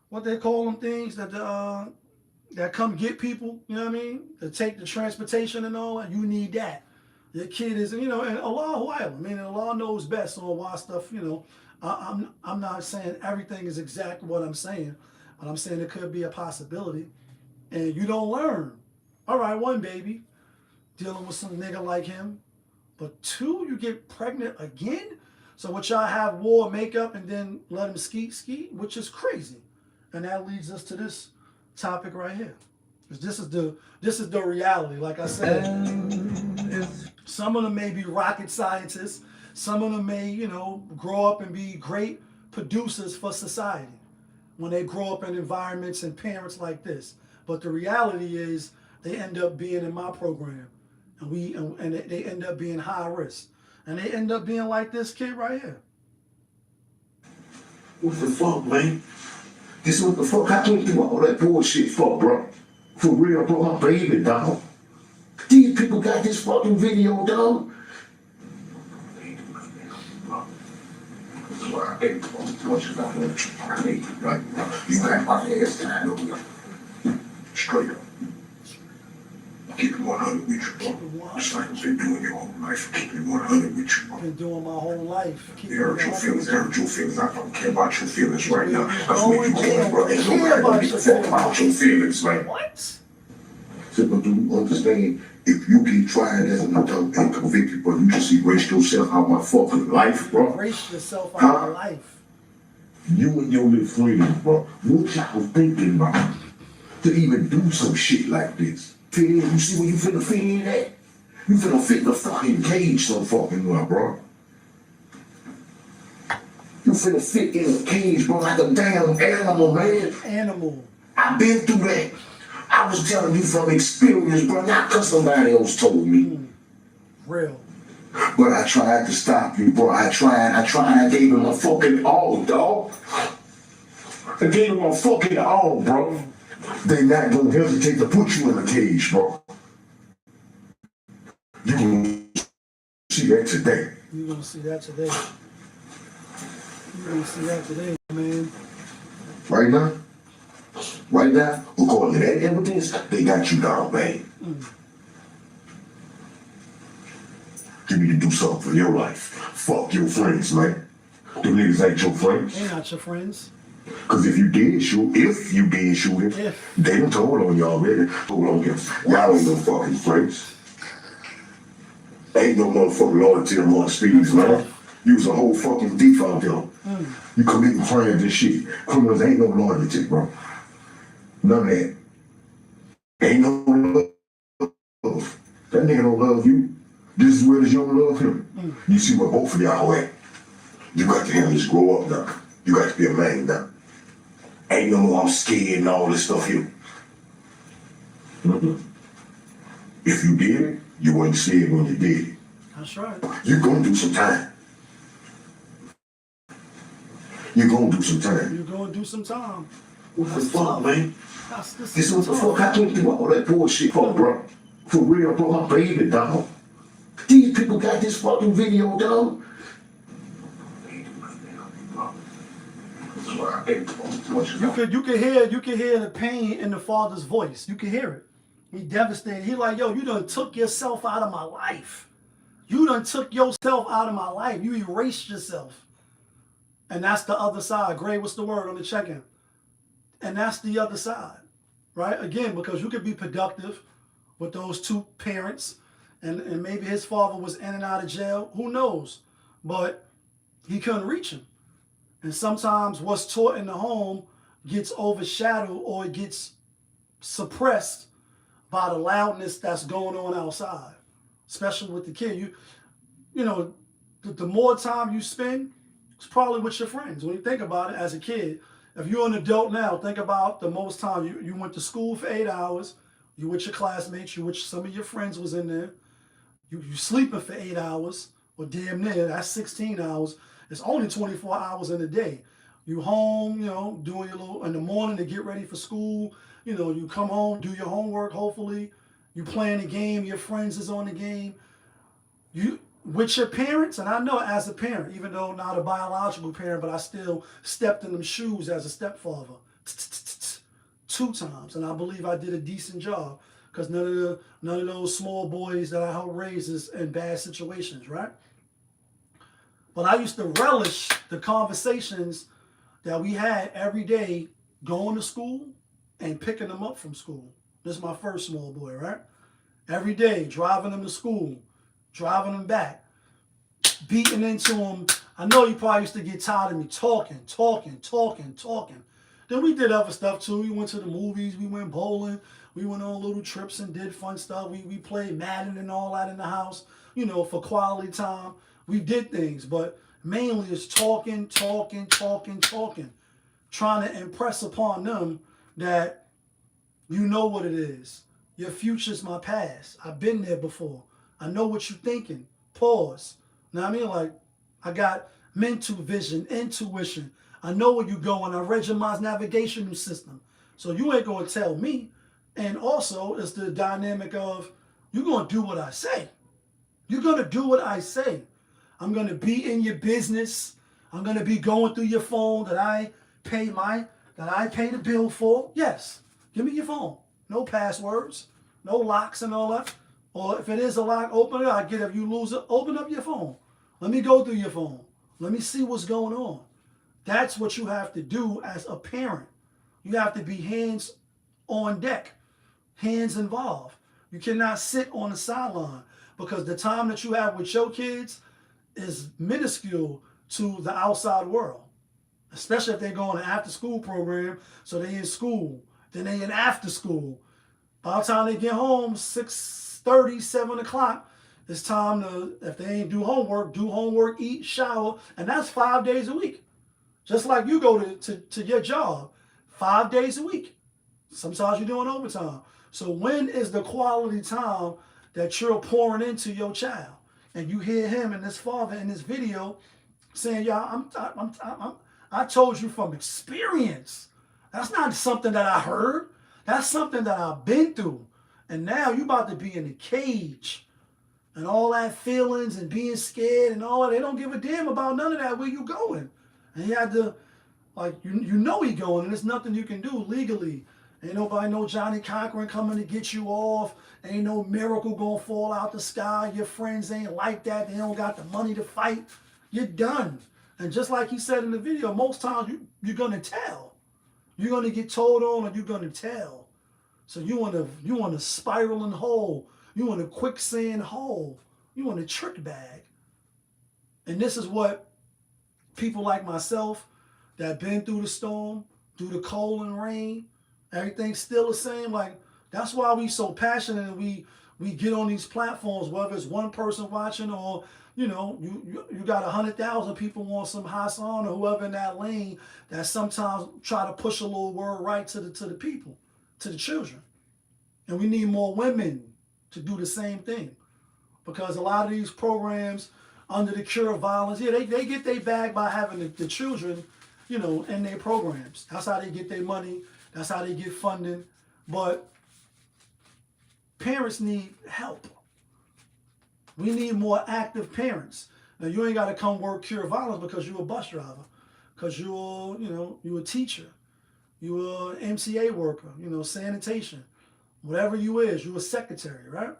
what they call them things that come get people, you know what I mean? To take the transportation and all that. You need that. Your kid is, and Allah, I mean, Allah knows best on why stuff, I'm not saying everything is exactly what I'm saying, but I'm saying it could be a possibility. And you don't learn. All right, one baby, dealing with some nigga like him. But 2, you get pregnant again? So what y'all have war, makeup, and then let him ski, which is crazy. And that leads us to this topic right here. Because this is the reality, like I said. Some of them may be rocket scientists. Some of them may, grow up and be great producers for society when they grow up in environments and parents like this. But the reality is they end up being in my program. And they end up being high risk. And they end up being like this kid right here. What the fuck, man? This is what the fuck I went through all that bullshit for, bro. For real, bro, my baby, dog. These people got this fucking video, dog. That's why I hate what you got on I hate, right? You got my ass down over there. Straight up. Keep it 100 with you, bro. Just like you've been doing your whole life. Keep it 100 with you, bro. Been doing my whole life. It hurt your feelings, I don't care about your feelings right now. That's what you're doing, bro. Ain't nobody gonna give a fuck about your feelings, man. What? So, but do you understand? If you get tried as an adult and convicted, but you just erase yourself out of my fucking life, bro. Erase yourself out of my life. You and your little friends, bro. What y'all thinking about to even do some shit like this? Fit in, you see where you finna fit in at? You finna fit in the fucking cage so fucking well, bro. You finna fit in a cage, bro, like a damn animal, man. Animal. I've been through that. I was telling you from experience, bro, not because somebody else told me. Real. But I tried to stop you, bro. I tried. I gave him my fucking all, dog. I gave him my fucking all, bro. They not gonna hesitate to put you in a cage, bro. You gonna see that today. You're gonna see that today. You're gonna see that today, man. Right now? Right now, according to that evidence, they got you down, man. You need to do something for your life. Fuck your friends, man. Them niggas ain't your friends. They're not your friends. Cause if you did shoot him, they done told on you already. Told on him. Y'all ain't no fucking friends. Ain't no motherfucking loyalty among speeds, man. You was a whole fucking thief out there. You committing crimes and shit. Criminals ain't no loyalty, bro. None of that. Ain't no love. That nigga don't love you. This is where you don't love him. You see where both of y'all at. You got to handle this, grow up now. You got to be a man now. Ain't no more I'm scared and all this stuff here. If you did it, you weren't scared when you did it. That's right. You're gonna do some time. You're gonna do some time. You're gonna do some time. What the fuck, man? This This is what the fuck I went through all that bullshit for, bro. For real, bro, my baby, dog. These people got this fucking video, dog. You can hear the pain in the father's voice. You can hear it. He devastated. He like, yo, you done took yourself out of my life. You done took yourself out of my life. You erased yourself. And that's the other side. Gray, what's the word on the check-in? And that's the other side, right? Again, because you could be productive with those two parents, and maybe his father was in and out of jail. Who knows? But he couldn't reach him. And sometimes what's taught in the home gets overshadowed or it gets suppressed by the loudness that's going on outside, especially with the kid. You know, the more time you spend, it's probably with your friends. When you think about it as a kid, if you're an adult now, think about the most time you went to school for 8 hours, you with your classmates, you with some of your friends was in there, you sleeping for 8 hours, or damn near, that's 16 hours. It's only 24 hours in a day. You home, doing your little, in the morning to get ready for school, you come home, do your homework, hopefully. You playing the game, your friends is on the game. You with your parents, and I know as a parent, even though not a biological parent, but I still stepped in them shoes as a stepfather 2 times, and I believe I did a decent job because none of those small boys that I helped raise is in bad situations, right? But I used to relish the conversations that we had every day going to school and picking them up from school. This is my first small boy, right? Every day, driving him to school, driving him back, beating into him. I know you probably used to get tired of me talking. Then we did other stuff too. We went to the movies, we went bowling, we went on little trips and did fun stuff. We played Madden and all that in the house, for quality time. We did things, but mainly it's talking, trying to impress upon them that you know what it is. Your future's my past. I've been there before. I know what you're thinking. Pause. Know what I mean? Like, I got mental vision, intuition. I know where you're going. I read your mind's navigational system. So you ain't going to tell me. And also, it's the dynamic of, you're going to do what I say. You're going to do what I say. I'm going to be in your business. I'm going to be going through your phone that I pay the bill for. Yes. Give me your phone. No passwords. No locks and all that. Or if it is a lock, open it. I get it. If you lose it, open up your phone. Let me go through your phone. Let me see what's going on. That's what you have to do as a parent. You have to be hands on deck, hands involved. You cannot sit on the sideline because the time that you have with your kids is minuscule to the outside world, especially if they're going to after school program. So they in school, then they in after school. By the time they get home, 6:30, 7 o'clock, it's time to, if they ain't do homework, eat, shower, and that's 5 days a week. Just like you go to your job 5 days a week. Sometimes you're doing overtime. So when is the quality time that you're pouring into your child? And you hear him and his father in this video saying, "Y'all, I told you from experience. That's not something that I heard. That's something that I've been through. And now you about to be in the cage." And all that feelings and being scared and all that. They don't give a damn about none of that. Where you going? And he had to, like, you know he going, and there's nothing you can do legally. Ain't nobody, no Johnny Cochran coming to get you off. Ain't no miracle gonna fall out the sky. Your friends ain't like that. They don't got the money to fight. You're done. And just like he said in the video, most times you're gonna tell. You're gonna get told on, or you're gonna tell. So you want a spiraling hole. You want a quicksand hole. You want a trick bag. And this is what people like myself that been through the storm, through the cold and rain, everything's still the same. Like, that's why we so passionate and we get on these platforms, whether it's one person watching or, you got 100,000 people on some Hassan or whoever in that lane that sometimes try to push a little word right to the people, to the children. And we need more women to do the same thing, because a lot of these programs under the cure of violence, they get their bag by having the children, in their programs. That's how they get their money. That's how they get funding. But parents need help. We need more active parents. Now, you ain't got to come work cure violence because you're a bus driver, because you're a teacher, you're an MCA worker, sanitation. Whatever you is, you're a secretary, right?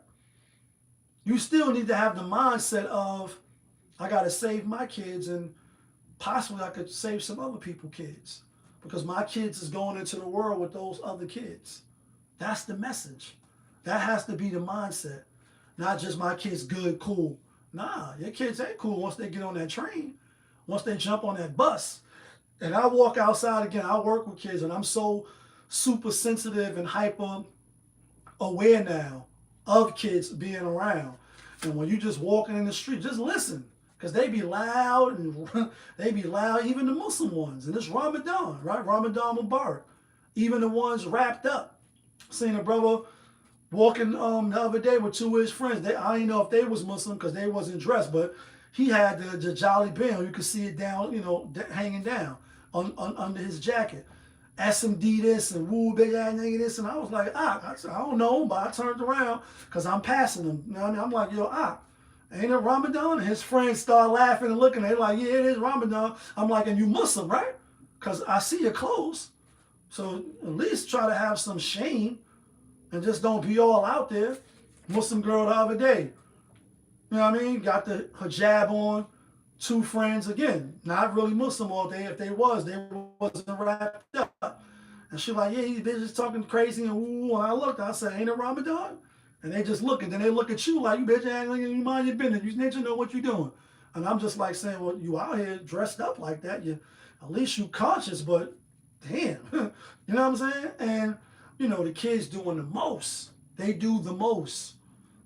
You still need to have the mindset of, I got to save my kids, and possibly I could save some other people's kids, because my kids is going into the world with those other kids. That's the message. That has to be the mindset. Not just my kids good, cool. Nah, your kids ain't cool once they get on that train. Once they jump on that bus, And I walk outside again. I work with kids, and I'm so super sensitive and hyper aware now of kids being around. And when you just walking in the street, just listen, because they be loud and they be loud, even the Muslim ones. And it's Ramadan, right? Ramadan Mubarak. Even the ones wrapped up. Seen a brother walking the other day with two of his friends. I didn't know if they was Muslim because they wasn't dressed, but he had the Jolly Band. You could see it down, hanging down under his jacket. SMD this and woo big ass nigga this, and I was like, I don't know, but I turned around because I'm passing him. You know what I mean? I'm like, yo, ain't it Ramadan? And his friends start laughing and looking. They're like, yeah, it is Ramadan. I'm like, and you Muslim, right? Because I see your clothes. So at least try to have some shame and just don't be all out there. Muslim girl the other day, you know what I mean? Got the hijab on. Two friends, again, not really Muslim all day. If they wasn't wrapped up. And she like, yeah, these bitches talking crazy and woo. And I looked, I said, ain't it Ramadan? And they just look, and then they look at you like, you bitch, you mind your business. You need to know what you're doing. And I'm just like saying, well, you out here dressed up like that. At least you conscious, but damn. You know what I'm saying? And, the kids doing the most. They do the most.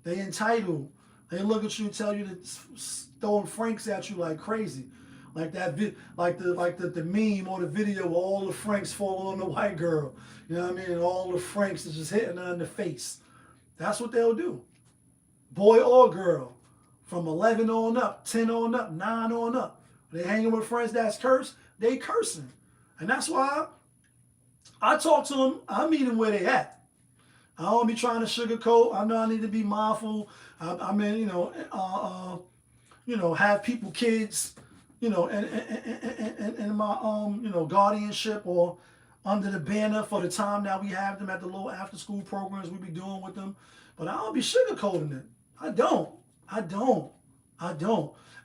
They entitled. They look at you and tell you to throwing francs at you like crazy, like that, like the meme or the video where all the francs fall on the white girl. You know what I mean? And all the francs is just hitting her in the face. That's what they'll do, boy or girl, from 11 on up, 10 on up, 9 on up. They hanging with friends that's cursed. They cursing, and that's why I talk to them. I meet them where they at. I don't be trying to sugarcoat. I know I need to be mindful. I mean, have people, kids, in my, guardianship or under the banner for the time that we have them at the little after school programs we be doing with them. But I don't be sugarcoating it. I don't.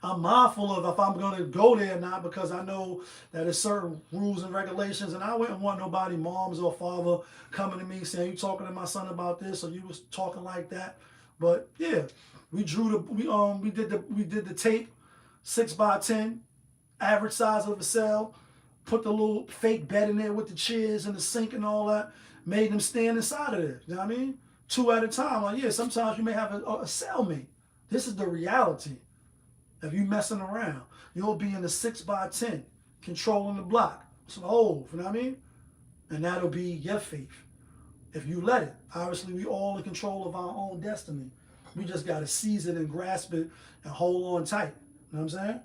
I'm mindful of if I'm going to go there or not, because I know that there's certain rules and regulations, and I wouldn't want nobody, moms or father, coming to me saying, you talking to my son about this, or you was talking like that. But yeah, we did the tape, 6x10, average size of a cell, put the little fake bed in there with the chairs and the sink and all that, made them stand inside of there. You know what I mean? 2 at a time. Like, yeah, sometimes you may have a cellmate. This is the reality. If you messing around, you'll be in the 6x10, controlling the block. Some holes, you know what I mean? And that'll be your faith. If you let it. Obviously, we all in control of our own destiny. We just got to seize it and grasp it and hold on tight. You know what I'm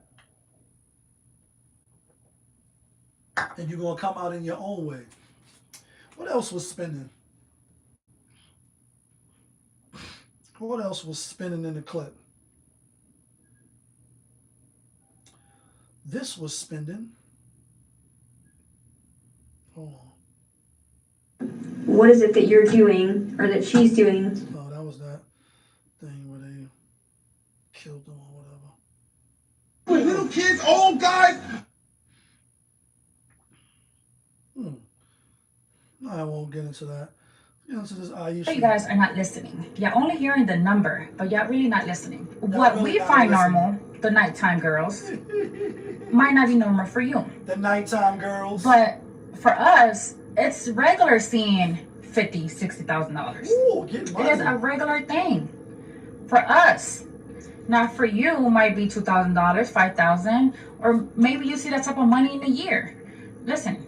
saying? And you're going to come out in your own way. What else was spinning? What else was spinning in the clip? This was spinning. Hold on. What is it that you're doing, or that she's doing? Oh, that was that thing where they killed them or whatever. Little kids, old guys. No, I won't get into that. Get into this Aisha. You guys are not listening. You're only hearing the number, but you're really not listening. What really we not find listening. normal, the nighttime girls, might not be normal for you. The nighttime girls. But for us, it's regular seeing $50,000, $60,000. Ooh, get It money. is a regular thing for us. Now for you, might be $2,000, $5,000, or maybe you see that type of money in a year. Listen,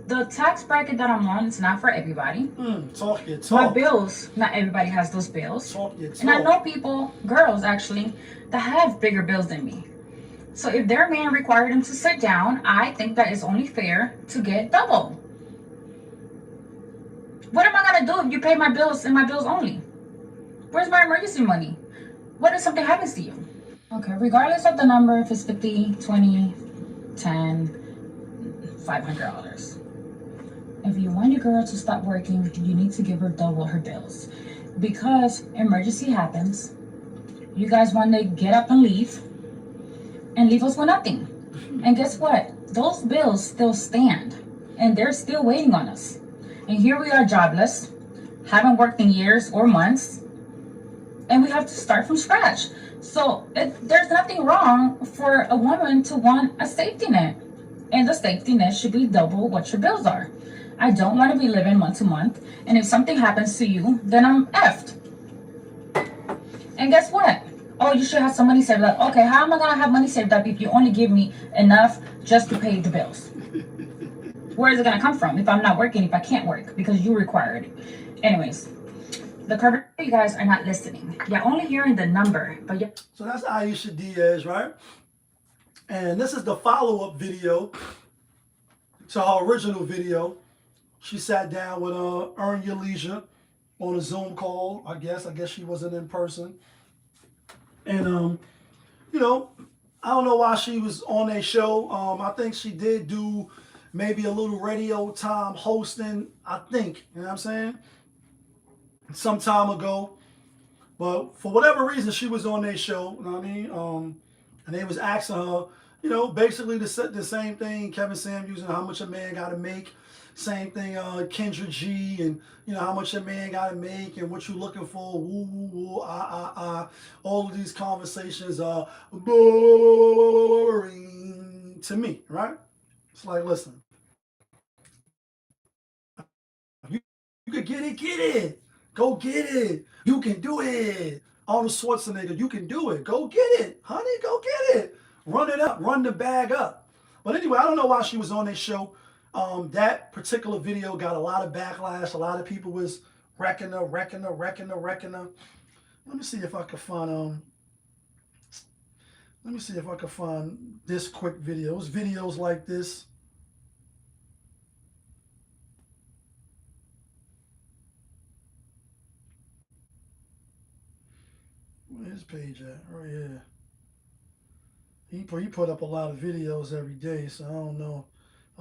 the tax bracket that I'm on, it's not for everybody. Talk your talk. My bills, not everybody has those bills. Talk your talk. And I know people, girls actually, that have bigger bills than me. So if their man required them to sit down, I think that it's only fair to get double. What am I gonna do if you pay my bills and my bills only? Where's my emergency money? What if something happens to you? Okay, regardless of the number, if it's 50, 20, 10, $500. If you want your girl to stop working, you need to give her double her bills. Because emergency happens, you guys want to get up and leave us with nothing. And guess what? Those bills still stand and they're still waiting on us. And here we are jobless, haven't worked in years or months, and we have to start from scratch. So there's nothing wrong for a woman to want a safety net. And the safety net should be double what your bills are. I don't want to be living month to month, and if something happens to you, then I'm effed. And guess what? Oh, you should have some money saved up. Okay, how am I gonna have money saved up if you only give me enough just to pay the bills? Where is it gonna come from if I'm not working, if I can't work because you required it? Anyways, the cover, you guys are not listening. You're only hearing the number, but yeah. So that's Aisha Diaz, right? And this is the follow-up video to her original video. She sat down with Earn Your Leisure on a Zoom call. I guess she wasn't in person. And you know, I don't know why she was on a show. I think she did do maybe a little radio time hosting. I think, you know what I'm saying, some time ago. But for whatever reason, she was on their show. You know what I mean? And they was asking her, you know, basically the same thing Kevin Samuels and how much a man got to make. Same thing, Kendra G, and you know how much a man got to make and what you looking for. Woo woo woo, all of these conversations are boring to me, right? It's like, listen, you can get it, go get it. You can do it. Arnold Schwarzenegger, you can do it. Go get it, honey, go get it. Run it up, run the bag up. But anyway, I don't know why she was on this show. That particular video got a lot of backlash. A lot of people was wrecking her. Let me see if I can find this quick video. There's videos like this. Where's his page at? Right here. He put up a lot of videos every day, so I don't know.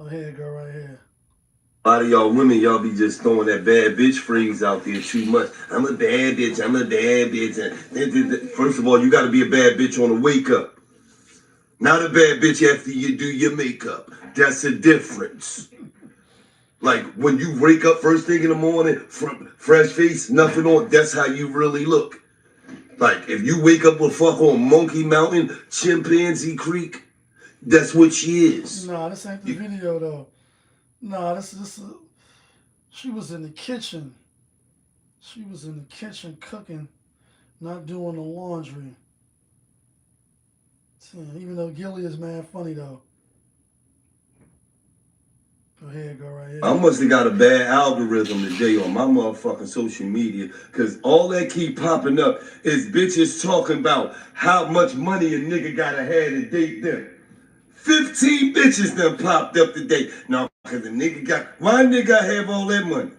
Oh, here it go right here. A lot of y'all women, y'all be just throwing that bad bitch phrase out there too much. I'm a bad bitch. And first of all, you got to be a bad bitch on the wake up. Not a bad bitch after you do your makeup. That's a difference. Like when you wake up first thing in the morning, fresh face, nothing on, that's how you really look. Like if you wake up with fuck on Monkey Mountain, Chimpanzee Creek, that's what she is. Nah, this ain't the video though. Nah, this she was in the kitchen. She was in the kitchen cooking, not doing the laundry. Even though Gilly is mad funny though. Go ahead, go right here. I must have got a bad algorithm today on my motherfucking social media, because all that keep popping up is bitches talking about how much money a nigga gotta have to date them. 15 bitches done popped up today. Now, because the nigga why nigga have all that money?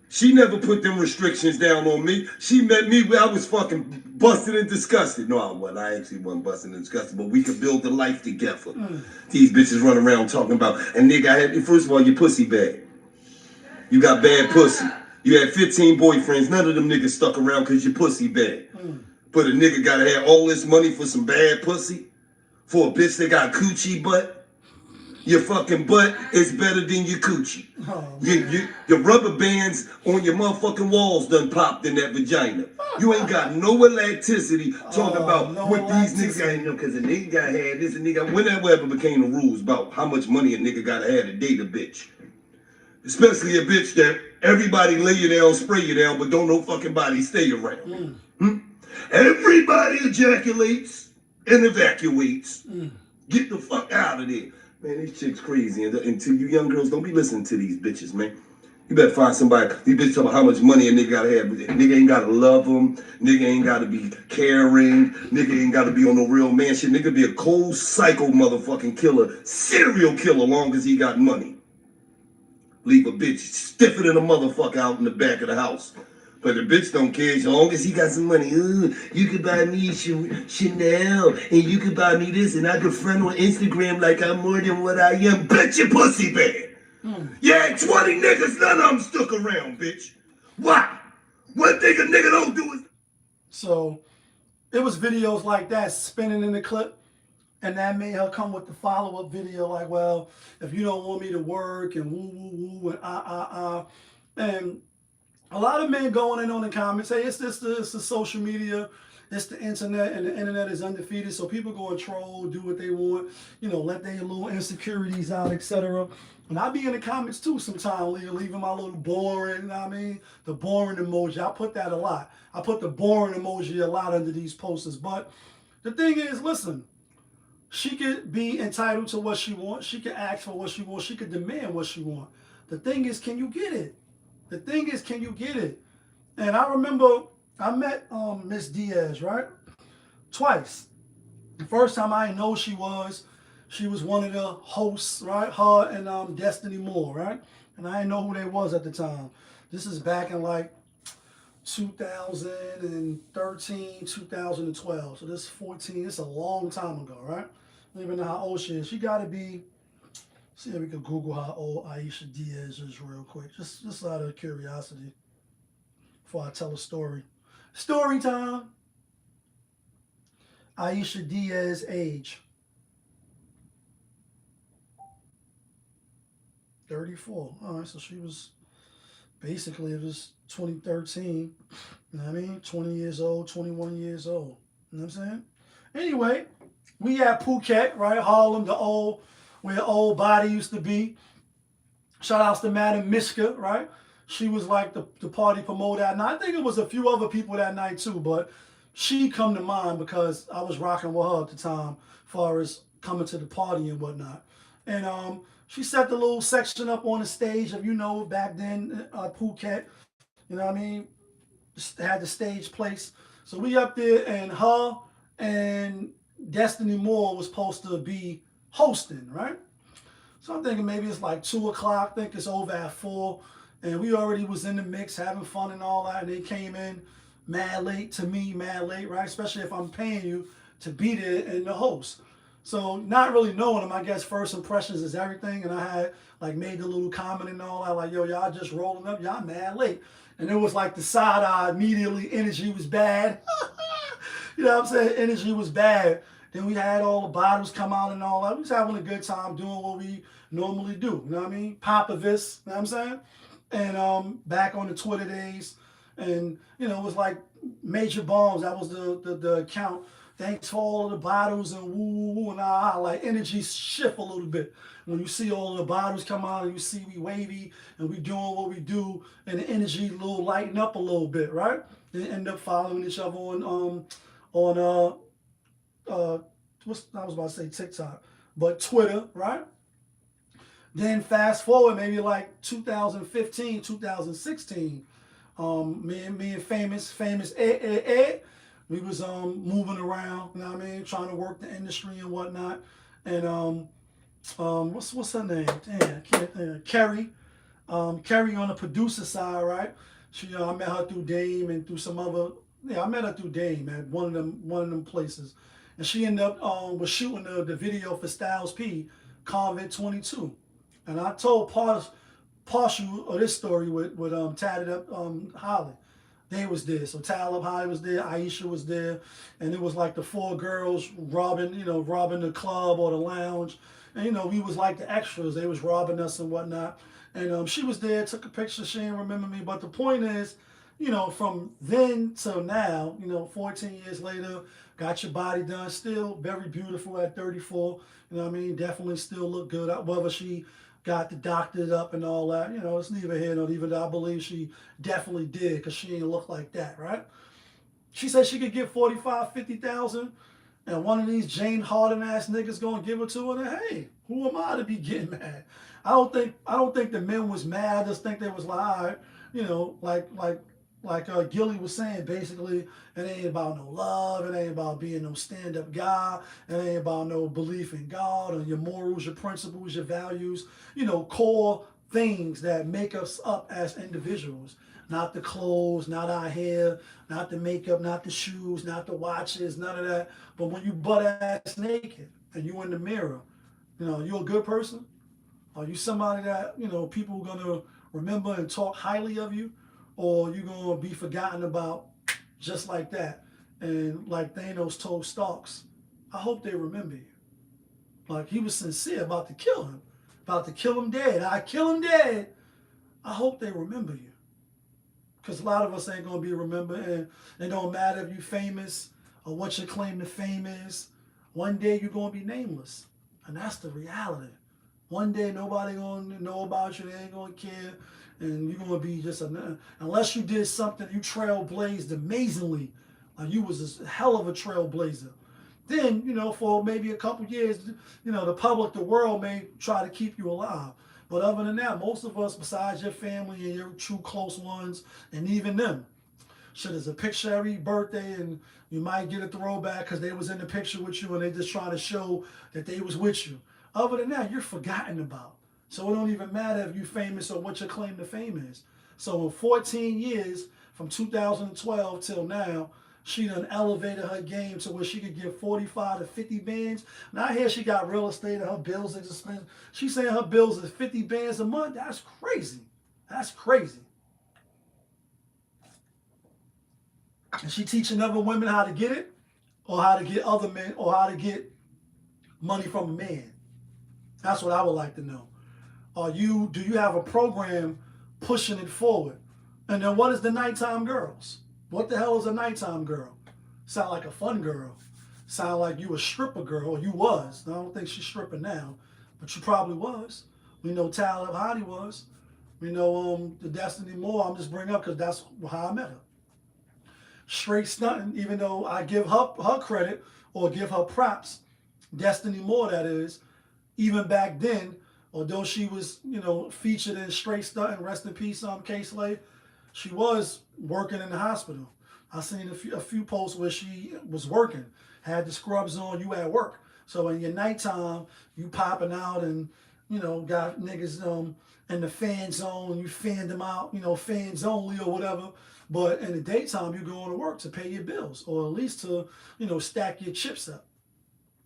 She never put them restrictions down on me. She met me where I was fucking busted and disgusted. No, I wasn't. I actually wasn't busted and disgusted, but we could build a life together. These bitches run around talking about, and nigga, first of all, your pussy bad. You got bad pussy. You had 15 boyfriends. None of them niggas stuck around because your pussy bad. But a nigga gotta have all this money for some bad pussy? For a bitch that got coochie butt? Your fucking butt is better than your coochie. Your rubber bands on your motherfucking walls done popped in that vagina. You ain't got no elasticity talking about what these niggas got, you know, because a nigga got had this, a nigga, whenever ever became the rules about how much money a nigga gotta have to date a bitch. Especially a bitch that everybody lay you down, spray you down, but don't no fucking body stay around. Everybody ejaculates and evacuates. Get the fuck out of there. Man, these chicks crazy. And to you young girls, don't be listening to these bitches, man. You better find somebody. These bitches talk about how much money a nigga gotta have. Nigga ain't gotta love them. Nigga ain't gotta be caring. Nigga ain't gotta be on no real man shit. Nigga be a cold psycho motherfucking killer. Serial killer long as he got money. Leave a bitch stiffer than a motherfucker out in the back of the house. But the bitch don't care as long as he got some money. You could buy me Chanel, and you could buy me this, and I could friend on Instagram like I'm more than what I am. Bitch, your pussy bad. Yeah, 20 niggas, none of them stuck around, bitch. Why? One thing a nigga don't do is... So, it was videos like that spinning in the clip, and that made her come with the follow-up video like, well, if you don't want me to work, and woo, woo, woo, and And A lot of men going in on the comments, hey, it's the social media, it's the internet, and the internet is undefeated. So people go and troll, do what they want, let their little insecurities out, etc. And I be in the comments too sometimes, leaving my little boring, you know what I mean? The boring emoji. I put that a lot. I put the boring emoji a lot under these posters. But the thing is, listen, she could be entitled to what she wants. She could ask for what she wants. She could demand what she wants. The thing is, can you get it? The thing is, can you get it? And I remember I met Miss Diaz, right? Twice. The first time I didn't know she was one of the hosts, right? Her and Destiny Moore, right? And I didn't know who they was at the time. This is back in like 2013, 2012. So this is 14. It's a long time ago, right? I don't even know how old she is. She got to be. See if we can Google how old Aisha Diaz is real quick, just out of curiosity, before I tell a story. Story time. Aisha Diaz age. 34. All right, so she was basically, it was 2013. You know what I mean? 20 years old, 21 years old. You know what I'm saying? Anyway, we at Phuket, right? Harlem, where the old body used to be. Shout outs to Madam Mishka, right? She was like the party promoter that night. I think it was a few other people that night too, but she come to mind because I was rocking with her at the time, as far as coming to the party and whatnot. And she set the little section up on the stage of, back then, Phuket. You know what I mean? Had the stage place. So we up there, and her and Destiny Moore was supposed to be hosting, right? So I'm thinking maybe it's like 2 o'clock. I think it's over at 4. And we already was in the mix, having fun and all that. And they came in mad late, to me, mad late, right? Especially if I'm paying you to be there and the host. So not really knowing them, I guess first impressions is everything. And I had like made the little comment and all that, like, yo, y'all just rolling up, y'all mad late. And it was like the side eye immediately, energy was bad. You know what I'm saying? Energy was bad. Then we had all the bottles come out and all that. We was having a good time doing what we normally do. You know what I mean? Popovist, you know what I'm saying? And back on the Twitter days. And, it was like Major Bombs. That was the account. Thanks for all of the bottles and woo, woo, woo. And like energy shift a little bit. When you see all of the bottles come out and you see we wavy and we doing what we do, and the energy little lighten up a little bit, right? And end up following each other on I was about to say TikTok, but Twitter, right? Then fast forward maybe like 2015, 2016, me and famous Ed, we was moving around, you know what I mean, trying to work the industry and whatnot. And what's her name? Damn, I can't Kerry. Kerry on the producer side, right? She I met her through Dame and through some other. Yeah, I met her through Dame at one of them places. And she ended up was shooting the video for Styles P, Convict 22. And I told partial of this story with Tatted Up Holly. They was there. So Talib Holly was there, Aisha was there, and it was like the 4 girls robbing the club or the lounge. And we was like the extras. They was robbing us and whatnot. And she was there, took a picture. She didn't remember me. But the point is, from then till now, 14 years later, got your body done. Still very beautiful at 34. You know what I mean? Definitely still look good. Whether she got the doctored up and all that, it's neither here nor there. I believe she definitely did, because she ain't look like that, right? She said she could get 45, 50,000, and one of these Jane Harden ass niggas gonna give it to her. And hey, who am I to be getting mad? I don't think the men was mad. I just think they was like, all right, like Gilly was saying, basically, it ain't about no love. It ain't about being no stand-up guy. It ain't about no belief in God or your morals, your principles, your values. Core things that make us up as individuals. Not the clothes, not our hair, not the makeup, not the shoes, not the watches, none of that. But when you butt-ass naked and you in the mirror, you a good person? Are you somebody that, people are going to remember and talk highly of you? Or you going to be forgotten about just like that? And like Thanos told Starks, I hope they remember you. Like he was sincere about to kill him. About to kill him dead. I kill him dead. I hope they remember you. because a lot of us ain't gonna be remembered, and it don't matter if you famous or what your claim to fame is. One day you're gonna be nameless, and that's the reality. One day nobody gonna know about you, they ain't gonna care, and you're gonna be just unless you did something, you trailblazed amazingly, like you was a hell of a trailblazer. Then, you know, for maybe a couple years, you know, the public, the world may try to keep you alive. But other than that, most of us, besides your family and your true close ones, and even them, shit, there's a picture every birthday, and you might get a throwback because they was in the picture with you, and they just trying to show that they was with you. Other than that, you're forgotten about. So it don't even matter if you're famous or what your claim to fame is. So in 14 years, from 2012 till now, she done elevated her game to where she could get 45 to 50 bands. Now I hear she got real estate and her bills is expensive. She's saying her bills is 50 bands a month. That's crazy. That's crazy. And she teaching other women how to get it, or how to get other men, or how to get money from a man. That's what I would like to know. Do you have a program pushing it forward? And then what is the nighttime girls? What the hell is a nighttime girl? Sound like a fun girl. Sound like you a stripper girl, or you was. I don't think she's stripping now, but you probably was. We know Hottie was. We know the Destiny Moore, I'm just bringing up because that's how I met her. Straight stunting, even though I give her credit or give her props, Destiny Moore that is, even back then, although she was, you know, featured in Straight Stunting, rest in peace, K-Slay, she was working in the hospital. I seen a few posts where she was working, had the scrubs on, you at work. So in your nighttime, you popping out and, you know, got niggas in the fan zone, you fanned them out, you know, fans only or whatever. But in the daytime, you're going to work to pay your bills, or at least to, you know, stack your chips up.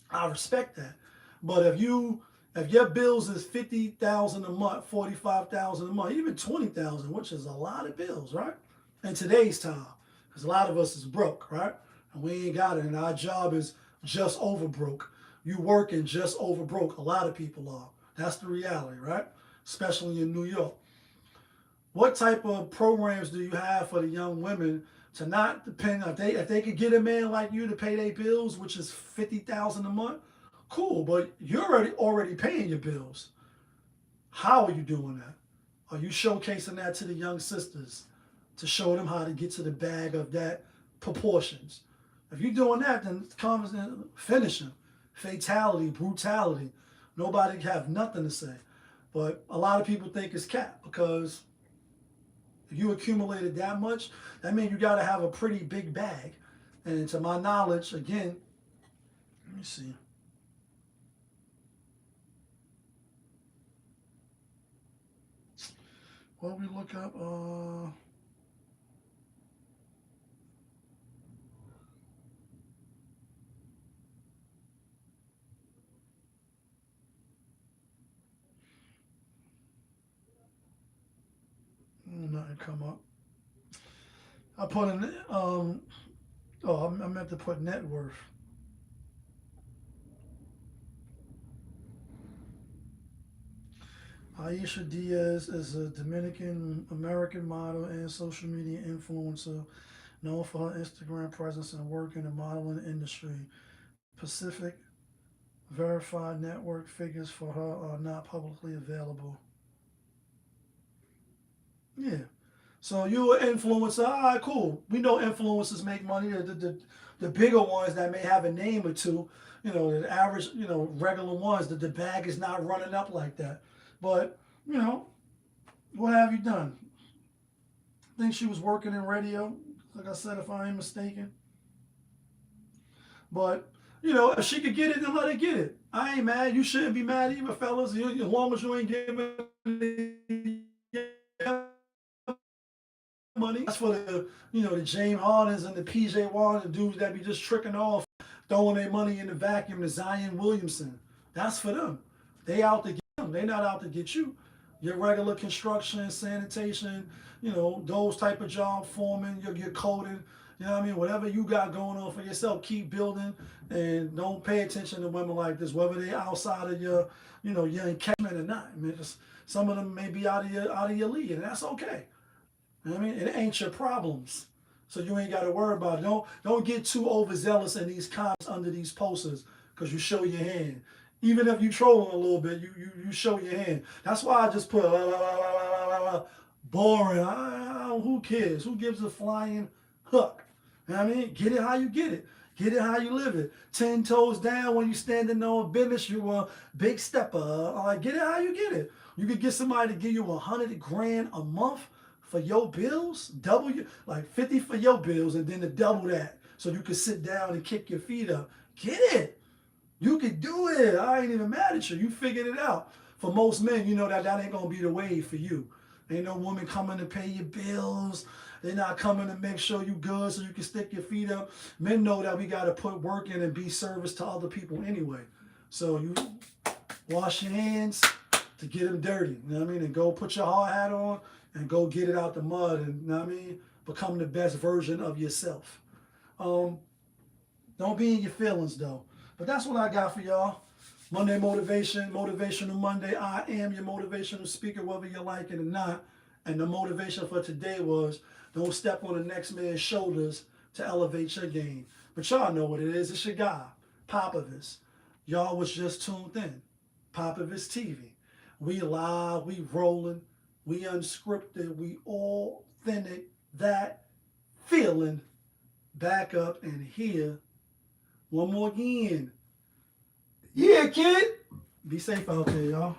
I respect that. But if your bills is $50,000 a month, $45,000 a month, even $20,000, which is a lot of bills, right? In today's time, because a lot of us is broke, right? And we ain't got it, and our job is just over broke. You working just over broke. A lot of people are. That's the reality, right? Especially in New York. What type of programs do you have for the young women to not depend, if they could get a man like you to pay their bills, which is $50,000 a month? Cool, but you're already paying your bills. How are you doing that? Are you showcasing that to the young sisters to show them how to get to the bag of that proportions? If you're doing that, then comes in finishing, fatality, brutality. Nobody have nothing to say. But a lot of people think it's cap, because if you accumulated that much, that means you got to have a pretty big bag. And to my knowledge, again, let me see. What we look up, nothing come up. I put in, I meant to put net worth. Aisha Diaz is a Dominican American model and social media influencer known for her Instagram presence and work in the modeling industry. Pacific verified network figures for her are not publicly available. Yeah. So you an influencer, all right, cool. We know influencers make money. The bigger ones that may have a name or two, you know, the average, you know, regular ones, the bag is not running up like that. But, you know, what have you done? I think she was working in radio, like I said, if I ain't mistaken. But, you know, if she could get it, then let her get it. I ain't mad. You shouldn't be mad either, fellas, as long as you ain't giving money. That's for the, you know, the James Hardens and the PJ Warren, the dudes that be just tricking off, throwing their money in the vacuum, the Zion Williamson. That's for them. They out to get them. They not out to get you. Your regular construction, sanitation, you know, those type of job, foreman, your coding, you know what I mean? Whatever you got going on for yourself, keep building, and don't pay attention to women like this, whether they outside of your, you know, your encampment or not. I mean, just, some of them may be out of your league, and that's okay. You know what I mean? It ain't your problems. So you ain't got to worry about it. Don't get too overzealous in these comments under these posters because you show your hand. Even if you trolling a little bit, you show your hand. That's why I just put boring. Who cares? Who gives a flying hook? You know what I mean? Get it how you get it. Get it how you live it. 10 toes down when you standing on business. You a big stepper. Get it how you get it. You could get somebody to give you $100,000 a month for your bills, double your, like 50 for your bills, and then to double that, so you can sit down and kick your feet up. Get it. You could do it. I ain't even mad at you. You figured it out. For most men, you know that ain't gonna be the wave for you. Ain't no woman coming to pay your bills. They're not coming to make sure you good so you can stick your feet up. Men know that we gotta put work in and be service to other people anyway. So you wash your hands to get them dirty. You know what I mean? And go put your hard hat on and go get it out the mud, and you know what I mean? Become the best version of yourself. Don't be in your feelings though. But that's what I got for y'all. Monday motivation, motivational Monday. I am your motivational speaker, whether you like it or not. And the motivation for today was don't step on the next man's shoulders to elevate your game. But y'all know what it is. It's your guy, Popovich. Y'all was just tuned in. Popovich TV. We live, we rolling, we unscripted, we authentic. That feeling. Back up and here. One more again. Yeah, kid. Be safe out there, y'all.